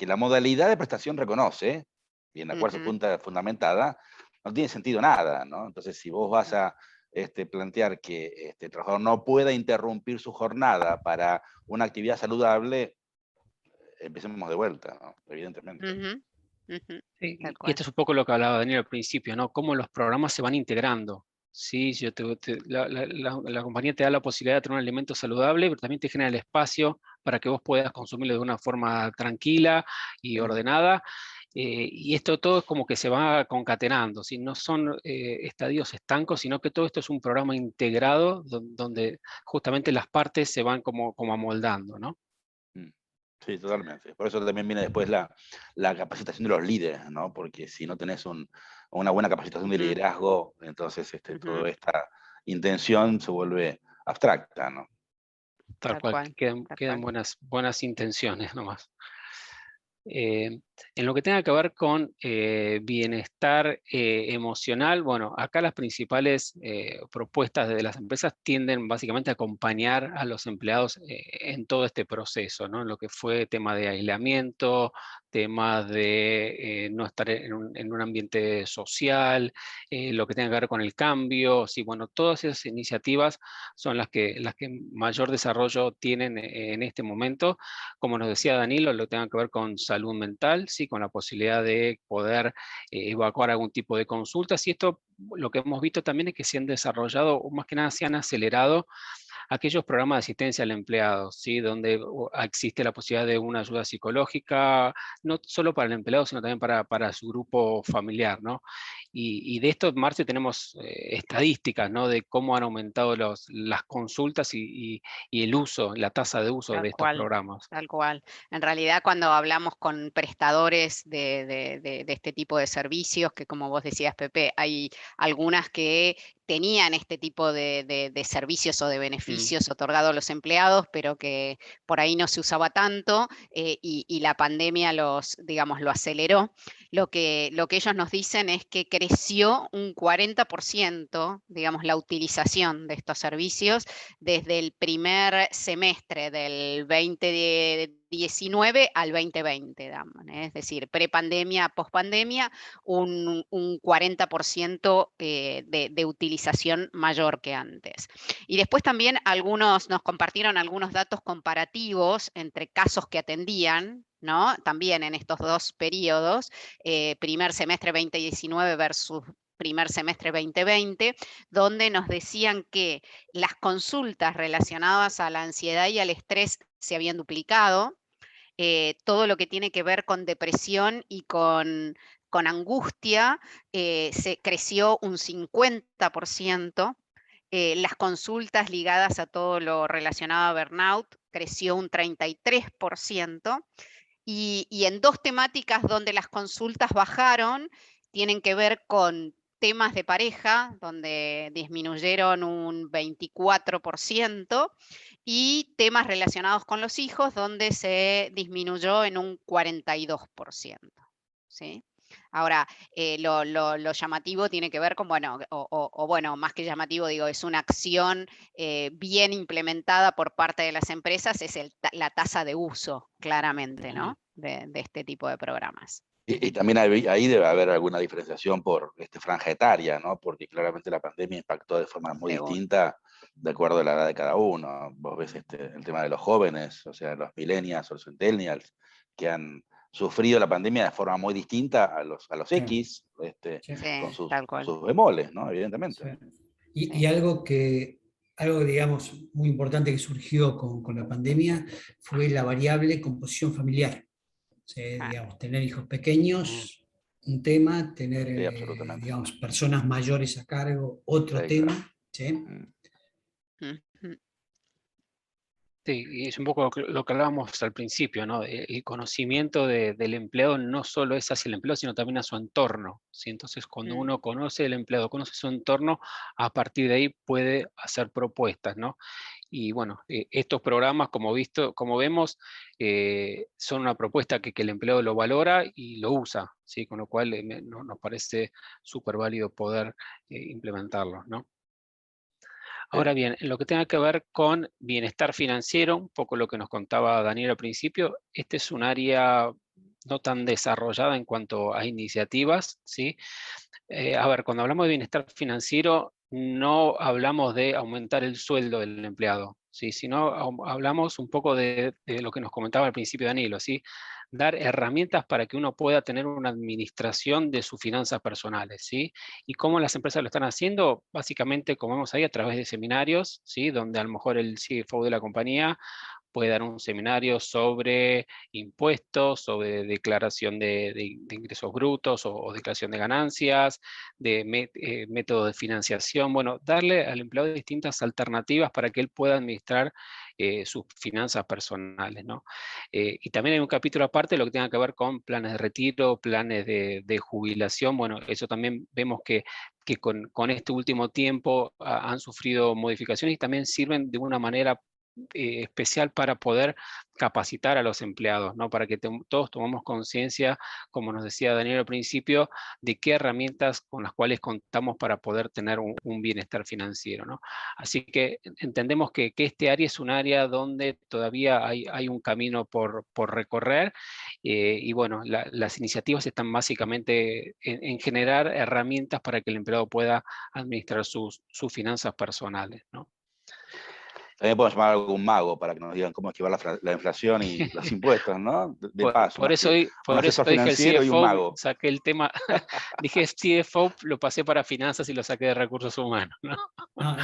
la modalidad de prestación reconoce, y en la cual se Ujú. fundamentada, no tiene sentido nada, ¿no? Entonces, si vos vas a plantear que el trabajador no pueda interrumpir su jornada para una actividad saludable, empecemos de vuelta, ¿no? Evidentemente. Ujú, ujú, sí, tal y cual. esto es un poco lo que hablaba Daniel al principio, ¿no? Cómo los programas se van integrando. Sí, la compañía te da la posibilidad de tener un alimento saludable, pero también te genera el espacio para que vos puedas consumirlo de una forma tranquila y ordenada. Y esto todo es como que se va concatenando, ¿sí? No son estadios estancos, sino que todo esto es un programa integrado donde justamente las partes se van como amoldando, ¿no? Mm. Sí, totalmente. Por eso también viene después la capacitación de los líderes, ¿no? Porque si no tenés una buena capacitación de Ujú, liderazgo, entonces ujú, toda esta intención se vuelve abstracta, ¿no? Tal tal cual, cual, que tal quedan cual. buenas intenciones nomás. En lo que tenga que ver con bienestar emocional, bueno, acá las principales propuestas de las empresas tienden básicamente a acompañar a los empleados en todo este proceso, ¿no? En lo que fue tema de aislamiento, temas de no estar en un ambiente social, lo que tenga que ver con el cambio. Sí, bueno, todas esas iniciativas son las que mayor desarrollo tienen en este momento. Como nos decía Danilo, lo que tenga que ver con salud mental, sí, con la posibilidad de poder evacuar algún tipo de consultas. Y esto, lo que hemos visto también es que se han desarrollado, o más que nada se han acelerado aquellos programas de asistencia al empleado, ¿sí? Donde existe la posibilidad de una ayuda psicológica, no solo para el empleado, sino también para su grupo familiar, ¿no? Y de esto, Marce, tenemos estadísticas, ¿no? De cómo han aumentado las consultas y el uso, la tasa de uso de Tal estos cual, programas. tal cual. En realidad, cuando hablamos con prestadores de este tipo de servicios, que como vos decías, Pepe, hay algunas que tenían este tipo de servicios o de beneficios otorgados a los empleados, pero que por ahí no se usaba tanto, y la pandemia digamos, lo aceleró. Lo que ellos nos dicen es que creció un 40%, digamos, la utilización de estos servicios desde el primer semestre del 2019 al 2020, digamos, es decir, prepandemia, pospandemia, un 40% de utilización mayor que antes. Y después también nos compartieron algunos datos comparativos entre casos que atendían, ¿no? También en estos dos periodos, primer semestre 2019 versus primer semestre 2020, donde nos decían que las consultas relacionadas a la ansiedad y al estrés se habían duplicado, todo lo que tiene que ver con depresión y con angustia se creció un 50%, las consultas ligadas a todo lo relacionado a burnout creció un 33%, y en dos temáticas donde las consultas bajaron, tienen que ver con temas de pareja, donde disminuyeron un 24%, y temas relacionados con los hijos, donde se disminuyó en un 42%. ¿Sí? Ahora, lo llamativo tiene que ver con, bueno, bueno, más que llamativo, digo, es una acción bien implementada por parte de las empresas, es la tasa de uso, claramente, ¿no? De este tipo de programas. Y también ahí debe haber alguna diferenciación por franja etaria, ¿no? Porque claramente la pandemia impactó de forma muy Seguro. distinta de acuerdo a la edad de cada uno. Vos ves el tema de los jóvenes, o sea, los millennials o los centennials, que han sufrido la pandemia de forma muy distinta a los Sí, X, sí, Sí, con tal cual. sus bemoles, ¿no? Evidentemente. sí. Sí. Y algo digamos, muy importante que surgió con la pandemia fue la variable composición familiar. Sí, digamos, tener hijos pequeños, un tema, tener, Sí, absolutamente. digamos, personas mayores a cargo, otro Sí, tema. claro. ¿Sí? Ujú. Sí, y es un poco lo que hablábamos al principio, ¿no? El conocimiento del empleado no solo es hacia el empleado, sino también a su entorno, ¿sí? Entonces, cuando uno conoce el empleado, conoce su entorno, a partir de ahí puede hacer propuestas, ¿no? Y bueno, estos programas, como vemos, son una propuesta que el empleado lo valora y lo usa, ¿sí? Con lo cual nos parece súper válido poder implementarlo, ¿no? Ahora bien, en lo que tenga que ver con bienestar financiero, un poco lo que nos contaba Daniel al principio, este es un área no tan desarrollada en cuanto a iniciativas, ¿sí? A ver, cuando hablamos de bienestar financiero, no hablamos de aumentar el sueldo del empleado, ¿sí? Sino hablamos un poco de lo que nos comentaba al principio Danilo, ¿sí? Dar herramientas para que uno pueda tener una administración de sus finanzas personales, ¿sí? Y cómo las empresas lo están haciendo, básicamente, como vemos ahí, a través de seminarios, ¿sí? Donde a lo mejor el CFO de la compañía puede dar un seminario sobre impuestos, sobre declaración de ingresos brutos o declaración de ganancias, de método de financiación. Bueno, darle al empleado distintas alternativas para que él pueda administrar sus finanzas personales, ¿no? Y también hay un capítulo aparte, lo que tenga que ver con planes de retiro, planes de jubilación. Bueno, eso también vemos que con este último tiempo han sufrido modificaciones y también sirven de una manera especial para poder capacitar a los empleados, ¿no? Para que todos tomemos conciencia, como nos decía Daniel al principio, de qué herramientas con las cuales contamos para poder tener un bienestar financiero, ¿no? Así que entendemos que este área es un área donde todavía hay un camino por recorrer, y bueno, las iniciativas están básicamente en generar herramientas para que el empleado pueda administrar sus finanzas personales, ¿no? También podemos llamar a algún mago para que nos digan cómo esquivar la inflación y los impuestos, ¿no? De paso, Por eso un asesor dije el financiero y un CFO, mago. saqué el tema, dije CFO, lo pasé para finanzas y lo saqué de recursos humanos, ¿no? No,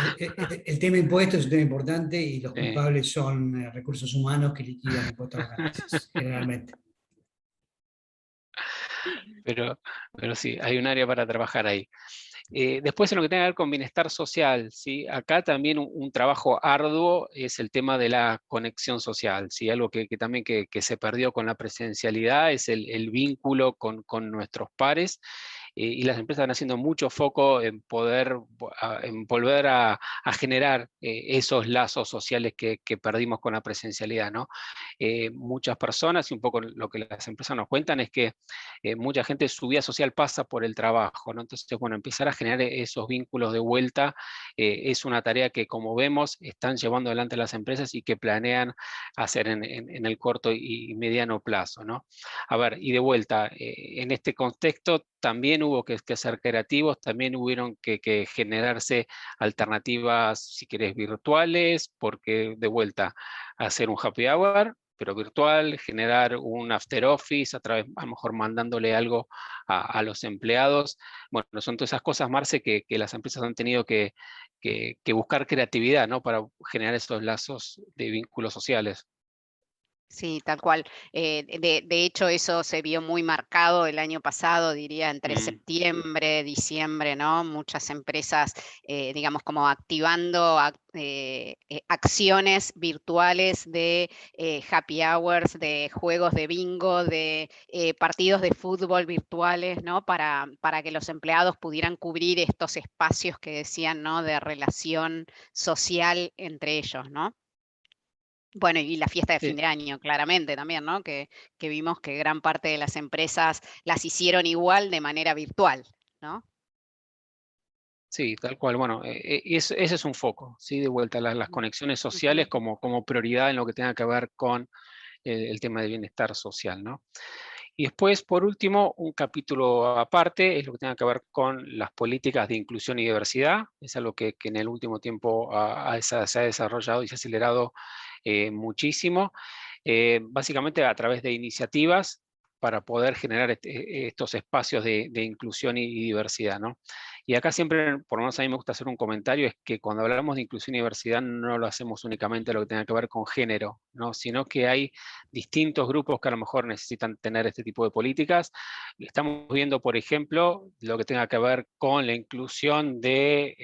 el tema impuestos es un tema importante y los culpables son recursos humanos que liquidan impuestos a las ganancias, generalmente. Pero sí, hay un área para trabajar ahí. Después, en lo que tiene que ver con bienestar social, ¿sí? Acá también un trabajo arduo es el tema de la conexión social, ¿sí? Algo que también que se perdió con la presencialidad es el vínculo con nuestros pares, y las empresas están haciendo mucho foco en poder, en volver a generar esos lazos sociales que perdimos con la presencialidad, ¿no? Muchas personas, y un poco lo que las empresas nos cuentan, es que mucha gente, su vida social pasa por el trabajo, ¿no? Entonces, bueno, empezar a generar esos vínculos de vuelta es una tarea que, como vemos, están llevando adelante las empresas y que planean hacer en el corto y mediano plazo, ¿no? A ver, y de vuelta, en este contexto también hubo que ser creativos, también hubieron que generarse alternativas, si querés, virtuales, porque de vuelta, hacer un happy hour, pero virtual, generar un after office, a través, a lo mejor mandándole algo a los empleados. Bueno, son todas esas cosas, Marce, que las empresas han tenido que buscar creatividad, ¿no? Para generar esos lazos de vínculos sociales. Sí, tal cual. De hecho, eso se vio muy marcado el año pasado, diría, entre septiembre, diciembre, ¿no? Muchas empresas, digamos, como activando acciones virtuales de happy hours, de juegos de bingo, de partidos de fútbol virtuales, ¿no? Para que los empleados pudieran cubrir estos espacios que decían, ¿no? De relación social entre ellos, ¿no? Bueno, y la fiesta de fin Sí. de año, claramente también, ¿no? Que vimos que gran parte de las empresas las hicieron igual de manera virtual, ¿no? Sí, tal cual. Bueno, ese es un foco, ¿sí? De vuelta, las conexiones sociales Ujú. como prioridad en lo que tenga que ver con el tema del bienestar social, ¿no? Y después, por último, un capítulo aparte es lo que tenga que ver con las políticas de inclusión y diversidad. Es algo que en el último tiempo se ha desarrollado y se ha acelerado muchísimo, básicamente a través de iniciativas para poder generar estos espacios de inclusión y diversidad, ¿no? Y acá siempre, por lo menos a mí me gusta hacer un comentario, es que cuando hablamos de inclusión y diversidad no lo hacemos únicamente lo que tenga que ver con género, ¿no? Sino que hay distintos grupos que a lo mejor necesitan tener este tipo de políticas. Estamos viendo, por ejemplo, lo que tenga que ver con la inclusión de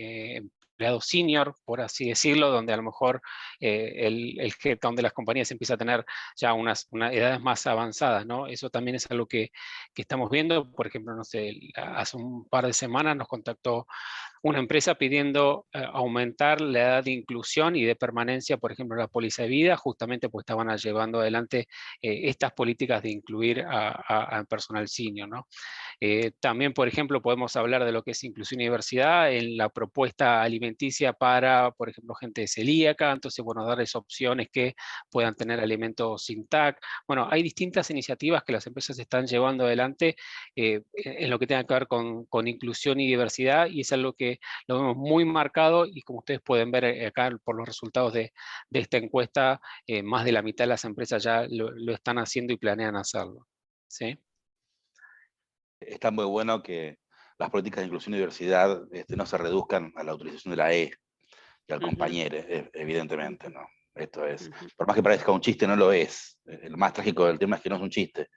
empleados senior, por así decirlo, donde a lo mejor donde las compañías empiezan a tener ya unas edades más avanzadas, ¿no? Eso también es algo que estamos viendo. Por ejemplo, no sé, hace un par de semanas nos contactó una empresa pidiendo aumentar la edad de inclusión y de permanencia, por ejemplo, en la póliza de vida, justamente pues estaban llevando adelante estas políticas de incluir a personal senior, ¿no? También, por ejemplo, podemos hablar de lo que es inclusión y diversidad en la propuesta alimenticia para, por ejemplo, gente celíaca, entonces, bueno, darles opciones que puedan tener alimentos sin TAC. Bueno, hay distintas iniciativas que las empresas están llevando adelante en lo que tenga que ver con inclusión y diversidad, y es algo que lo vemos muy marcado, y como ustedes pueden ver acá por los resultados de esta encuesta, más de la mitad de las empresas ya lo están haciendo y planean hacerlo, ¿sí? Está muy bueno que las políticas de inclusión y diversidad no se reduzcan a la utilización de la E y al compañero, evidentemente, ¿no? Esto es, por más que parezca un chiste, no lo es. El más trágico del tema es que no es un chiste.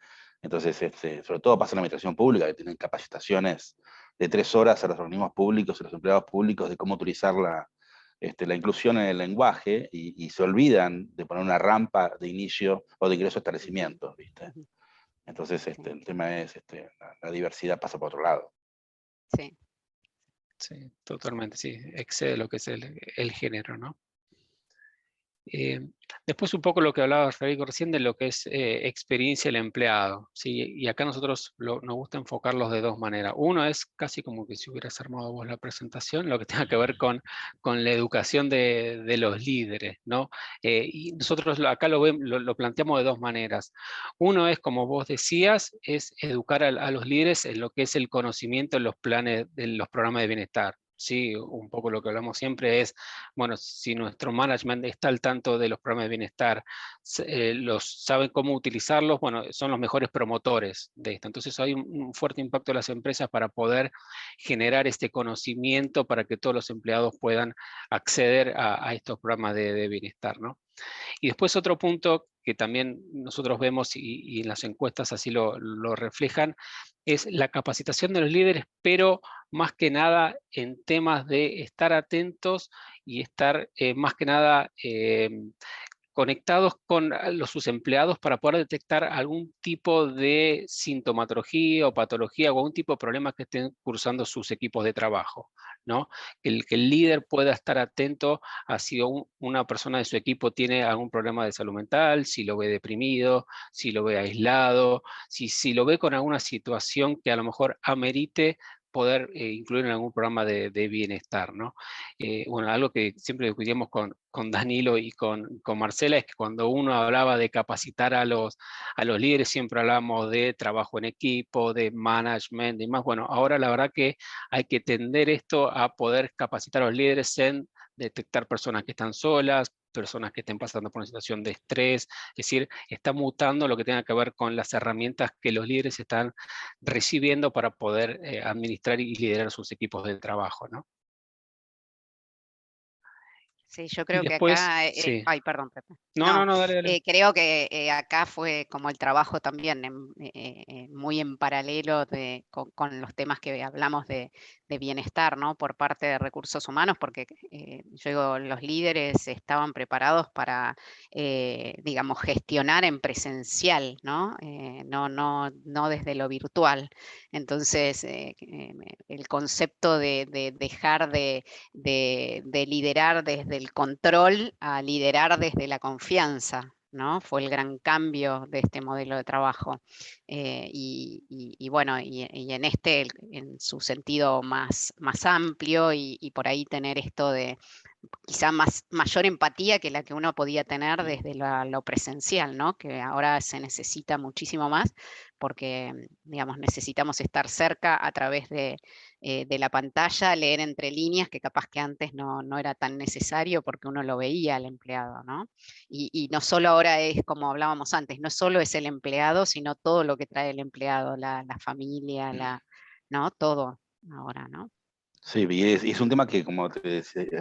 Entonces, sobre todo pasa en la administración pública, que tienen capacitaciones de 3 horas a los organismos públicos y a los empleados públicos de cómo utilizar la inclusión en el lenguaje, y se olvidan de poner una rampa de inicio o de ingreso a establecimientos, ¿viste? Entonces, el tema es, la diversidad pasa por otro lado. Sí. Sí, totalmente, sí. Excede lo que es el género, ¿no? Después un poco lo que hablaba Federico recién de lo que es experiencia del empleado, ¿sí? Y acá nosotros nos gusta enfocarlos de dos maneras. Uno es casi como que si hubieras armado vos la presentación, lo que tenga que ver con la educación de los líderes, ¿no? Y nosotros acá lo planteamos de dos maneras. Uno es, como vos decías, es educar a los líderes en lo que es el conocimiento en los planes, en los programas de bienestar. Sí, un poco lo que hablamos siempre es, bueno, si nuestro management está al tanto de los programas de bienestar, los saben cómo utilizarlos, bueno, son los mejores promotores de esto. Entonces hay un fuerte impacto de las empresas para poder generar este conocimiento para que todos los empleados puedan acceder a estos programas de bienestar, ¿no? Y después otro punto que también nosotros vemos y en las encuestas así lo reflejan, es la capacitación de los líderes, pero más que nada en temas de estar atentos y estar más que nada conectados con sus empleados para poder detectar algún tipo de sintomatología o patología o algún tipo de problema que estén cursando sus equipos de trabajo, ¿no? Que el líder pueda estar atento a si una persona de su equipo tiene algún problema de salud mental, si lo ve deprimido, si lo ve aislado, si lo ve con alguna situación que a lo mejor amerite poder incluir en algún programa de bienestar, ¿no? Bueno, algo que siempre discutíamos con Danilo y con Marcela es que cuando uno hablaba de capacitar a los líderes, siempre hablábamos de trabajo en equipo, de management y más. Bueno, ahora la verdad que hay que tender esto a poder capacitar a los líderes en detectar personas que están solas, personas que estén pasando por una situación de estrés, es decir, está mutando lo que tenga que ver con las herramientas que los líderes están recibiendo para poder administrar y liderar sus equipos de trabajo, ¿no? Sí, yo Y creo que después, acá, sí. ay, perdón, Pepe. No, dale. Creo que acá fue como el trabajo también muy en paralelo con los temas que hablamos de bienestar, ¿no? Por parte de recursos humanos, porque yo digo, los líderes estaban preparados para, digamos, gestionar en presencial, ¿no? No desde lo virtual. Entonces, el concepto de dejar de liderar desde el control a liderar desde la confianza, ¿no? Fue el gran cambio de este modelo de trabajo. Bueno, y en en su sentido más amplio y por ahí tener esto de quizá mayor empatía que la que uno podía tener desde lo presencial, ¿no? Que ahora se necesita muchísimo más porque, digamos, necesitamos estar cerca a través de la pantalla, leer entre líneas, que capaz que antes no era tan necesario porque uno lo veía al empleado, ¿no? Y no solo ahora es como hablábamos antes, no solo es el empleado, sino todo lo que trae el empleado, la familia, ¿no? Todo ahora, ¿no? Sí, y es un tema que, como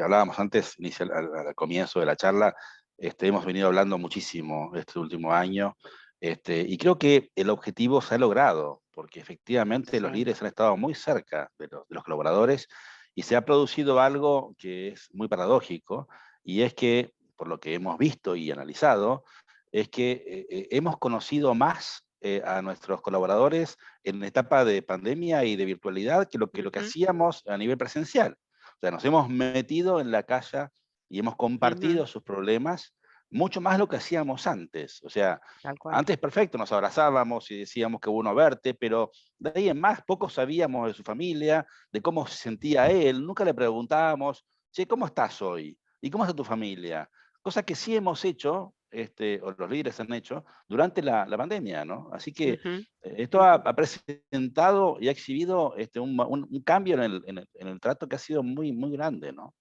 hablábamos antes, al comienzo de la charla, hemos venido hablando muchísimo este último año, y creo que el objetivo se ha logrado, porque efectivamente los Sí. líderes han estado muy cerca de los colaboradores, y se ha producido algo que es muy paradójico, y es que, por lo que hemos visto y analizado, es que hemos conocido más a nuestros colaboradores en etapa de pandemia y de virtualidad que lo que Ujú, hacíamos a nivel presencial. O sea, nos hemos metido en la calle y hemos ujú, compartido sus problemas mucho más lo que hacíamos antes. O sea, tal cual. antes perfecto, nos abrazábamos y decíamos que bueno verte, pero de ahí en más poco sabíamos de su familia, de cómo se sentía él. Nunca le preguntábamos, che, ¿cómo estás hoy? ¿Y cómo está tu familia? Cosa que sí hemos hecho, o los líderes han hecho, durante la pandemia, ¿no? Así que Ujú, esto ha presentado y ha exhibido un cambio en el trato que ha sido muy, muy grande, ¿no?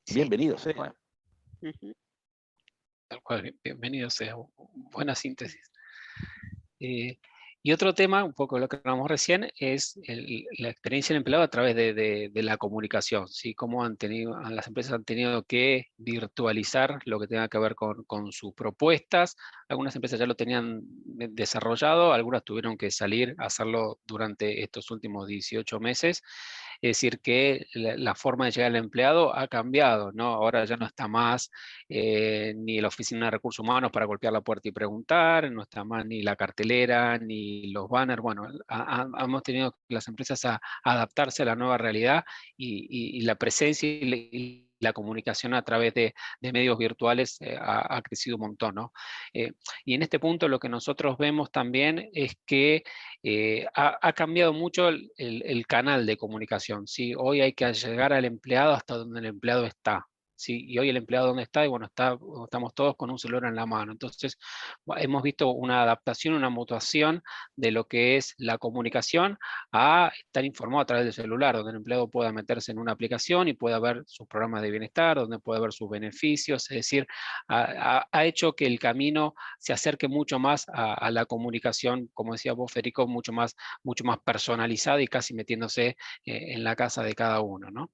sí, Bienvenido tal cual. sea. Ujú, Tal cual, bienvenido sea, buena síntesis. Y otro tema, un poco lo que hablamos recién, es la experiencia del empleado a través de la comunicación, ¿sí? Cómo las empresas han tenido que virtualizar lo que tenga que ver con sus propuestas. Algunas empresas ya lo tenían desarrollado, algunas tuvieron que salir a hacerlo durante estos últimos 18 meses. Es decir, que la forma de llegar al empleado ha cambiado, ¿no? Ahora ya no está más ni la oficina de recursos humanos para golpear la puerta y preguntar, no está más ni la cartelera, ni los banners. Bueno, hemos tenido las empresas a adaptarse a la nueva realidad y la presencia y la comunicación a través de medios virtuales ha crecido un montón, ¿no? Y en este punto lo que nosotros vemos también es que ha cambiado mucho el canal de comunicación, ¿sí? Hoy hay que llegar al empleado hasta donde el empleado está. Sí, y hoy el empleado ¿dónde está? Y bueno, estamos todos con un celular en la mano. Entonces, hemos visto una adaptación, una mutación de lo que es la comunicación a estar informado a través del celular, donde el empleado pueda meterse en una aplicación y pueda ver sus programas de bienestar, donde puede ver sus beneficios, es decir, ha hecho que el camino se acerque mucho más a la comunicación, como decía vos, Federico, mucho más personalizada y casi metiéndose en la casa de cada uno, ¿no?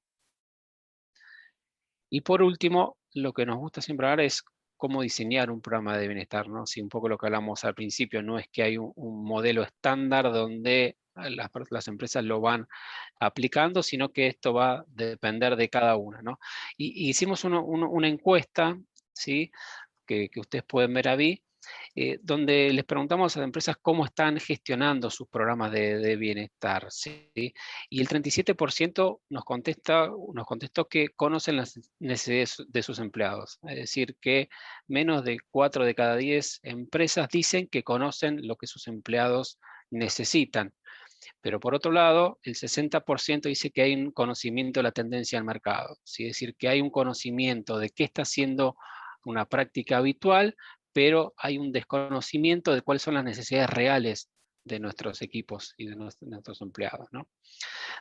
Y por último, lo que nos gusta siempre hablar es cómo diseñar un programa de bienestar, ¿no? Si un poco lo que hablamos al principio, no es que hay un modelo estándar donde las empresas lo van aplicando, sino que esto va a depender de cada una, ¿no? Y hicimos una encuesta, ¿sí? Que ustedes pueden ver ahí, donde les preguntamos a las empresas cómo están gestionando sus programas de bienestar, ¿sí? Y el 37% nos contestó que conocen las necesidades de sus empleados. Es decir, que menos de 4 de cada 10 empresas dicen que conocen lo que sus empleados necesitan. Pero por otro lado, el 60% dice que hay un conocimiento de la tendencia del mercado, ¿sí? Es decir, que hay un conocimiento de qué está haciendo una práctica habitual, pero hay un desconocimiento de cuáles son las necesidades reales de nuestros equipos y de nuestros empleados, ¿no?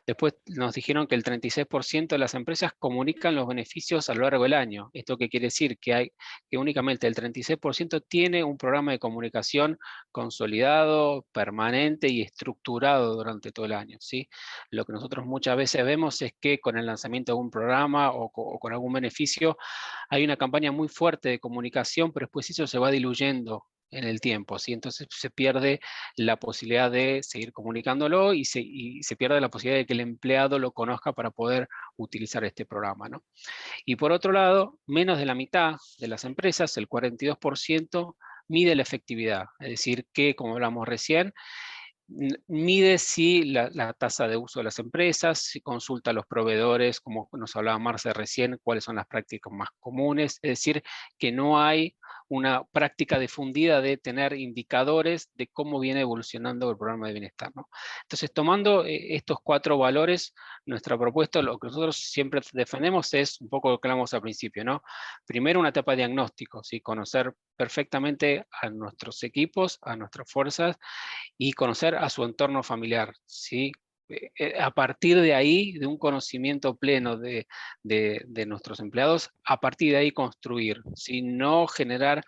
Después nos dijeron que el 36% de las empresas comunican los beneficios a lo largo del año. ¿Esto qué quiere decir? Que únicamente el 36% tiene un programa de comunicación consolidado, permanente y estructurado durante todo el año, ¿sí? Lo que nosotros muchas veces vemos es que con el lanzamiento de algún programa o con algún beneficio hay una campaña muy fuerte de comunicación, pero después eso se va diluyendo en el tiempo, ¿sí? Entonces se pierde la posibilidad de seguir comunicándolo y se pierde la posibilidad de que el empleado lo conozca para poder utilizar este programa, ¿no? Y por otro lado, menos de la mitad de las empresas, el 42%, mide la efectividad, es decir, que, como hablamos recién, mide si la tasa de uso de las empresas, si consulta a los proveedores, como nos hablaba Marce recién, cuáles son las prácticas más comunes, es decir, que no hay una práctica difundida de tener indicadores de cómo viene evolucionando el programa de bienestar, ¿no? Entonces, tomando estos 4 valores, nuestra propuesta, lo que nosotros siempre defendemos es un poco lo que hablamos al principio, ¿no? Primero, una etapa de diagnóstico, ¿sí? Conocer perfectamente a nuestros equipos, a nuestras fuerzas, y conocer a su entorno familiar, ¿sí? A partir de ahí, de un conocimiento pleno de nuestros empleados, a partir de ahí construir, ¿sí? No generar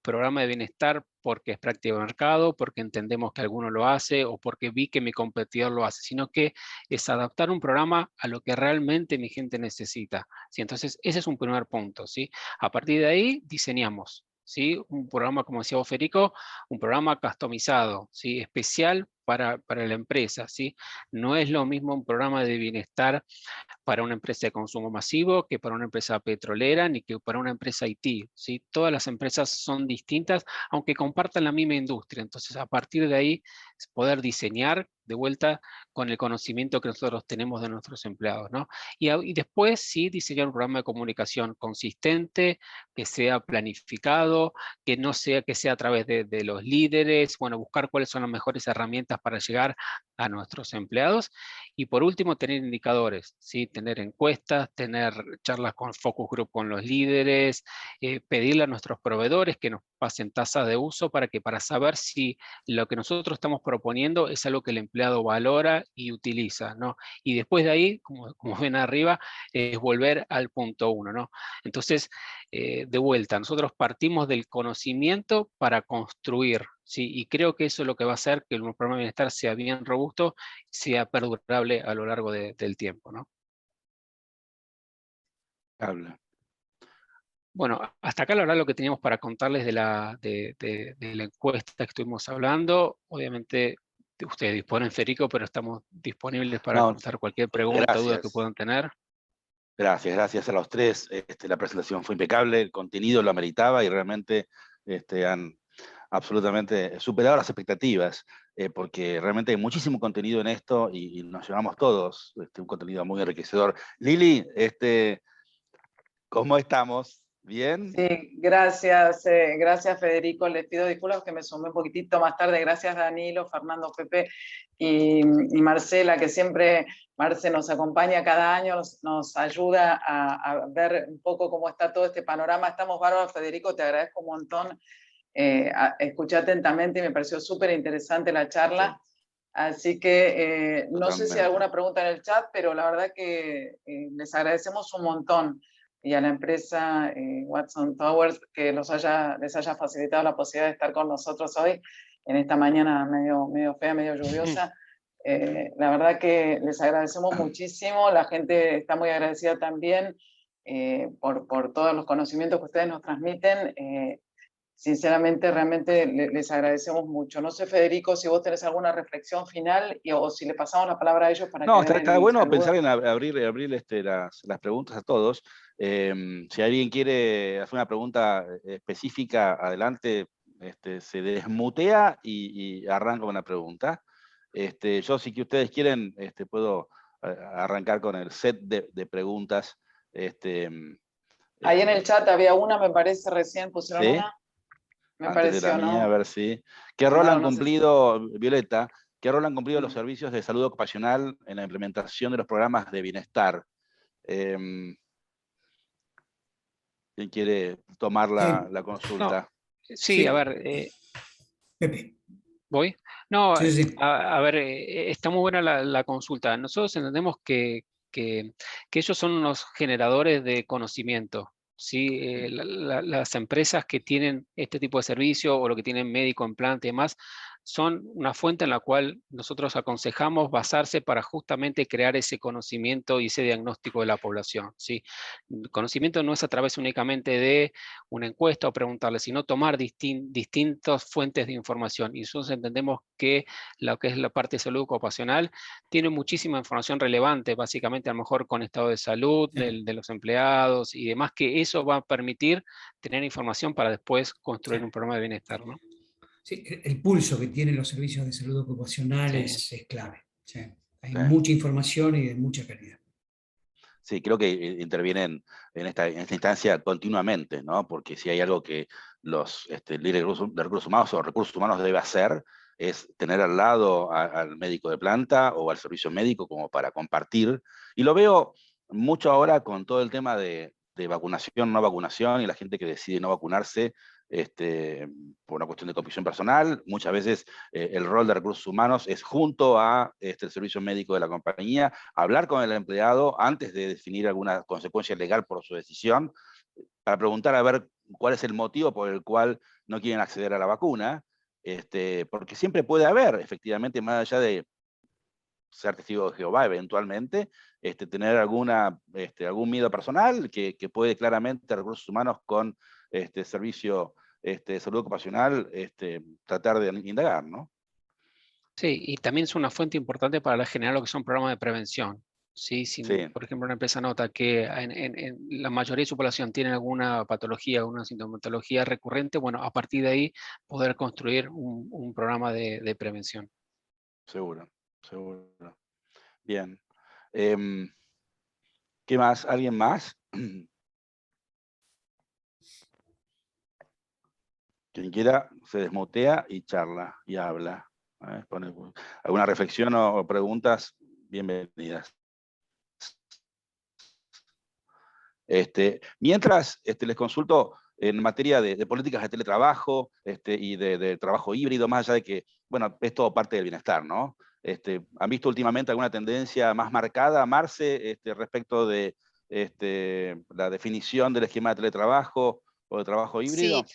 programa de bienestar porque es práctica de mercado, porque entendemos que alguno lo hace o porque vi que mi competidor lo hace, sino que es adaptar un programa a lo que realmente mi gente necesita, ¿sí? Entonces, ese es un primer punto, ¿sí? A partir de ahí, diseñamos, ¿sí? Un programa, como decía Federico, un programa customizado, ¿sí? Especial para la empresa, ¿sí? No es lo mismo un programa de bienestar para una empresa de consumo masivo que para una empresa petrolera, ni que para una empresa IT, ¿sí? Todas las empresas son distintas, aunque compartan la misma industria. Entonces, a partir de ahí, es poder diseñar de vuelta con el conocimiento que nosotros tenemos de nuestros empleados, ¿no? Y después, sí, diseñar un programa de comunicación consistente, que sea planificado, que no sea que sea a través de los líderes, bueno, buscar cuáles son las mejores herramientas para llegar a nuestros empleados. Y por último, tener indicadores, ¿sí? Tener encuestas, tener charlas con focus group con los líderes, pedirle a nuestros proveedores que nos pasen tasas de uso para saber si lo que nosotros estamos proponiendo es algo que el empleado valora y utiliza, ¿no? Y después de ahí, como ven arriba, es volver al punto 1, ¿no? Entonces, de vuelta, nosotros partimos del conocimiento para construir, ¿sí? Y creo que eso es lo que va a hacer que el programa de bienestar sea bien robusto, sea perdurable a lo largo del tiempo, ¿no? Habla. Bueno, hasta acá la verdad lo que teníamos para contarles de la encuesta que estuvimos hablando. Obviamente ustedes disponen, Federico, pero estamos disponibles para No, contestar cualquier pregunta, duda que gracias. puedan tener. Gracias a los tres. La presentación fue impecable, el contenido lo ameritaba y realmente han absolutamente superado las expectativas, porque realmente hay muchísimo contenido en esto y nos llevamos todos un contenido muy enriquecedor. Lili, ¿Cómo estamos? ¿Bien? Sí, gracias Federico. Les pido disculpas que me sumé un poquitito más tarde. Gracias Danilo, Fernando, Pepe y Marcela, que siempre Marce nos acompaña cada año, nos ayuda a ver un poco cómo está todo este panorama. Estamos bárbaros, Federico, te agradezco un montón. Escuché atentamente y me pareció súper interesante la charla. Sí. Así que no sé si hay alguna pregunta en el chat, pero la verdad que les agradecemos un montón. Y a la empresa Watson Towers que les haya facilitado la posibilidad de estar con nosotros hoy, en esta mañana medio fea, medio lluviosa. La verdad que les agradecemos muchísimo, la gente está muy agradecida también por todos los conocimientos que ustedes nos transmiten. Sinceramente, realmente les agradecemos mucho. No sé, Federico, si vos tenés alguna reflexión final o si le pasamos la palabra a ellos para no, que está bueno pensar en abrir las preguntas a todos. Si alguien quiere hacer una pregunta específica, adelante, se desmutea y arranca una pregunta. Yo, si que ustedes quieren, puedo arrancar con el set de preguntas. Ahí en el chat había una, me parece, recién pusieron ¿sí? una. Me Antes pareció, de la mía, ¿no? a ver si. ¿Qué rol han cumplido, Violeta? ¿Qué rol han cumplido los Sí. servicios de salud ocupacional en la implementación de los programas de bienestar? ¿Quién quiere tomar la consulta? No, sí, a ver. Pepe. ¿Voy? No, Sí, sí. a ver, está muy buena la consulta. Nosotros entendemos que ellos son unos generadores de conocimiento. ¿Sí? Las empresas que tienen este tipo de servicio o lo que tienen médico en planta y demás, son una fuente en la cual nosotros aconsejamos basarse para justamente crear ese conocimiento y ese diagnóstico de la población. ¿Sí? El conocimiento no es a través únicamente de una encuesta o preguntarle, sino tomar distintas fuentes de información. Y nosotros entendemos que lo que es la parte de salud ocupacional tiene muchísima información relevante, básicamente a lo mejor con estado de salud de los empleados y demás, que eso va a permitir tener información para después construir un programa de bienestar, ¿no? Sí, el pulso que tienen los servicios de salud ocupacional Sí. es clave. Sí. Hay Sí. mucha información y de mucha calidad. Sí, creo que intervienen en esta instancia continuamente, ¿no? Porque si hay algo que los líderes de recursos humanos o recursos humanos debe hacer, es tener al lado al médico de planta o al servicio médico como para compartir. Y lo veo mucho ahora con todo el tema de vacunación, no vacunación, y la gente que decide no vacunarse por una cuestión de convicción personal. Muchas veces el rol de recursos humanos es junto a el servicio médico de la compañía, hablar con el empleado antes de definir alguna consecuencia legal por su decisión, para preguntar a ver cuál es el motivo por el cual no quieren acceder a la vacuna, porque siempre puede haber, efectivamente, más allá de ser testigo de Jehová eventualmente, tener algún miedo personal que puede claramente recursos humanos con servicio de salud ocupacional tratar de indagar, ¿no? Sí, y también es una fuente importante para generar lo que son programas de prevención. ¿Sí? Si, Sí. por ejemplo, una empresa nota que en la mayoría de su población tiene alguna patología, alguna sintomatología recurrente, bueno, a partir de ahí poder construir un programa de prevención. Seguro, seguro. Bien. ¿Qué más? ¿Alguien más? Quien quiera se desmutea y charla y habla. ¿Alguna reflexión o preguntas? Bienvenidas. Mientras les consulto en materia de políticas de teletrabajo y de trabajo híbrido, más allá de que, bueno, es todo parte del bienestar, ¿no? ¿Han visto últimamente alguna tendencia más marcada, Marce, respecto de la definición del esquema de teletrabajo o de trabajo híbrido? Sí,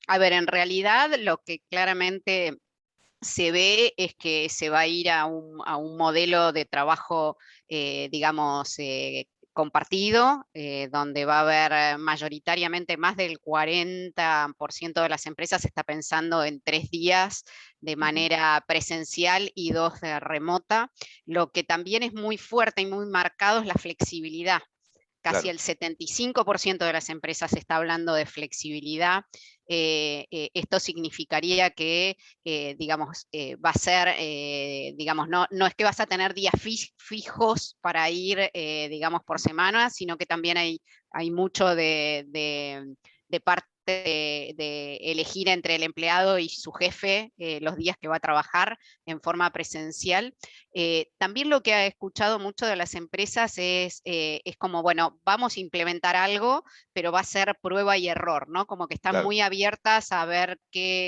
a ver, en realidad lo que claramente se ve es que se va a ir a un modelo de trabajo, digamos, compartido, donde va a haber mayoritariamente más del 40% de las empresas está pensando en 3 días de manera presencial y 2 de remota. Lo que también es muy fuerte y muy marcado es la flexibilidad. casi Claro. el 75% de las empresas está hablando de flexibilidad. Esto significaría que, digamos, va a ser, digamos, no es que vas a tener días fijos para ir, digamos, por semana, sino que también hay mucho de parte de elegir entre el empleado y su jefe los días que va a trabajar en forma presencial. También lo que he escuchado mucho de las empresas es como, bueno, vamos a implementar algo, pero va a ser prueba y error, ¿no? Como que están Claro. muy abiertas a ver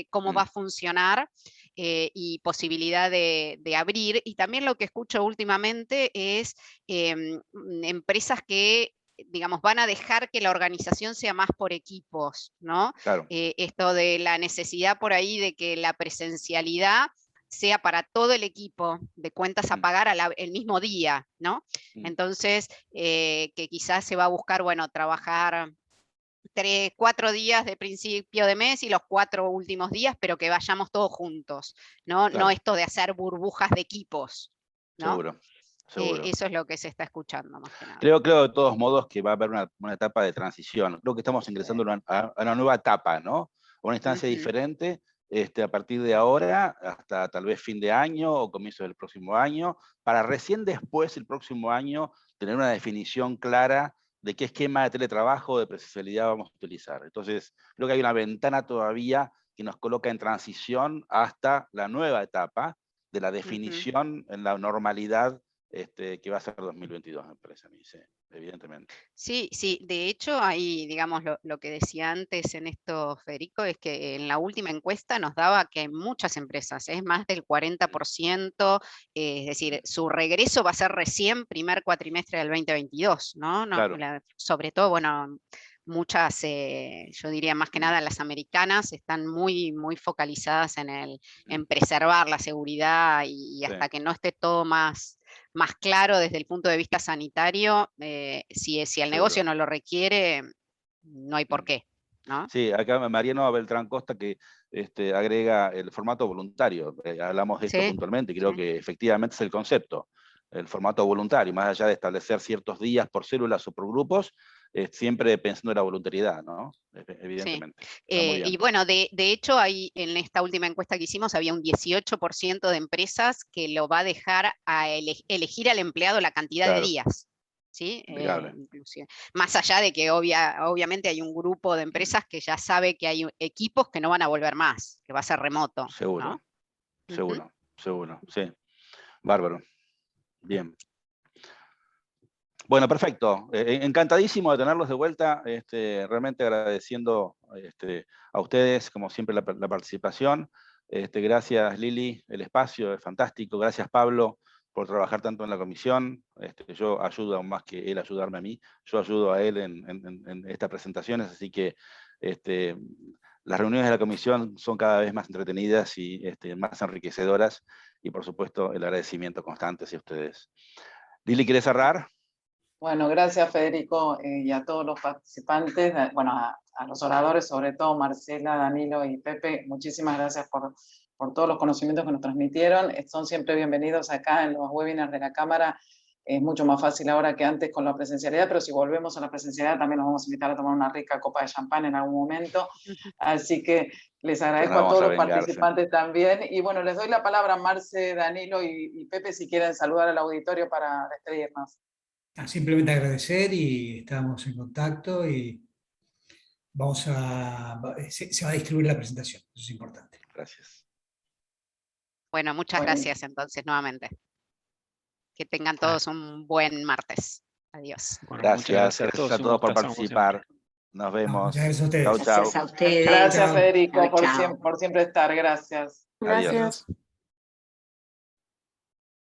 cómo va a funcionar y posibilidad de abrir. Y también lo que escucho últimamente es empresas que, digamos, van a dejar que la organización sea más por equipos, ¿no? Claro. Esto de la necesidad por ahí de que la presencialidad sea para todo el equipo de cuentas a pagar el mismo día, ¿no? Entonces, que quizás se va a buscar, bueno, trabajar 3, 4 días de principio de mes y los 4 últimos días, pero que vayamos todos juntos, ¿no? Claro. No esto de hacer burbujas de equipos, ¿no? Seguro. Seguro. Eso es lo que se está escuchando más que nada. Creo de todos modos que va a haber una etapa de transición. Creo que estamos ingresando a una nueva etapa, ¿no? Una instancia diferente a partir de ahora hasta tal vez fin de año o comienzo del próximo año, para recién después, el próximo año, tener una definición clara de qué esquema de teletrabajo o de presencialidad vamos a utilizar. Entonces, creo que hay una ventana todavía que nos coloca en transición hasta la nueva etapa de la definición en la normalidad que va a ser 2022, me parece a mí, sí, evidentemente. Sí, sí, de hecho, ahí, digamos, lo que decía antes en esto, Federico, es que en la última encuesta nos daba que muchas empresas, es más del 40%, es decir, su regreso va a ser recién primer cuatrimestre del 2022, ¿no? Claro. Sobre todo, bueno, muchas, yo diría más que nada las americanas, están muy, muy focalizadas en preservar la seguridad y hasta que no esté todo más claro desde el punto de vista sanitario, si el negocio no lo requiere, no hay por qué, ¿no? Sí, acá Mariano Beltrán Costa que agrega el formato voluntario. Hablamos de esto puntualmente, creo que efectivamente es el concepto. El formato voluntario, más allá de establecer ciertos días por células o por grupos, siempre pensando en la voluntariedad, ¿no? Evidentemente. Y bueno, de hecho, en esta última encuesta que hicimos, había un 18% de empresas que lo va a dejar a elegir al empleado la cantidad de días. ¿Sí? Más allá de que obviamente hay un grupo de empresas que ya sabe que hay equipos que no van a volver más, que va a ser remoto. Seguro, ¿no? seguro, sí. Bárbaro. Bien. Bueno, perfecto. Encantadísimo de tenerlos de vuelta. Realmente agradeciendo a ustedes, como siempre, la participación. Gracias, Lili, el espacio es fantástico. Gracias, Pablo, por trabajar tanto en la comisión. Yo ayudo aún más que él ayudarme a mí. Yo ayudo a él en estas presentaciones, así que las reuniones de la comisión son cada vez más entretenidas y más enriquecedoras. Y, por supuesto, el agradecimiento constante hacia ustedes. Lili, ¿quieres cerrar? Bueno, gracias Federico y a todos los participantes, bueno, a los oradores, sobre todo Marcela, Danilo y Pepe, muchísimas gracias por todos los conocimientos que nos transmitieron. Son siempre bienvenidos acá en los webinars de la Cámara. Es mucho más fácil ahora que antes con la presencialidad, pero si volvemos a la presencialidad también nos vamos a invitar a tomar una rica copa de champán en algún momento. Así que les agradezco a todos los participantes también. Y bueno, les doy la palabra a Marce, Danilo y Pepe si quieren saludar al auditorio para despedirnos. Simplemente agradecer y estamos en contacto y se va a distribuir la presentación, eso es importante. Gracias. Bueno, muchas gracias entonces nuevamente. Que tengan todos un buen martes. Adiós. Bueno, gracias a todos por participar. Nos vemos. Muchas gracias a ustedes. Chau, chau. Gracias a ustedes. Gracias Federico Chau. por siempre estar. Gracias. Adiós.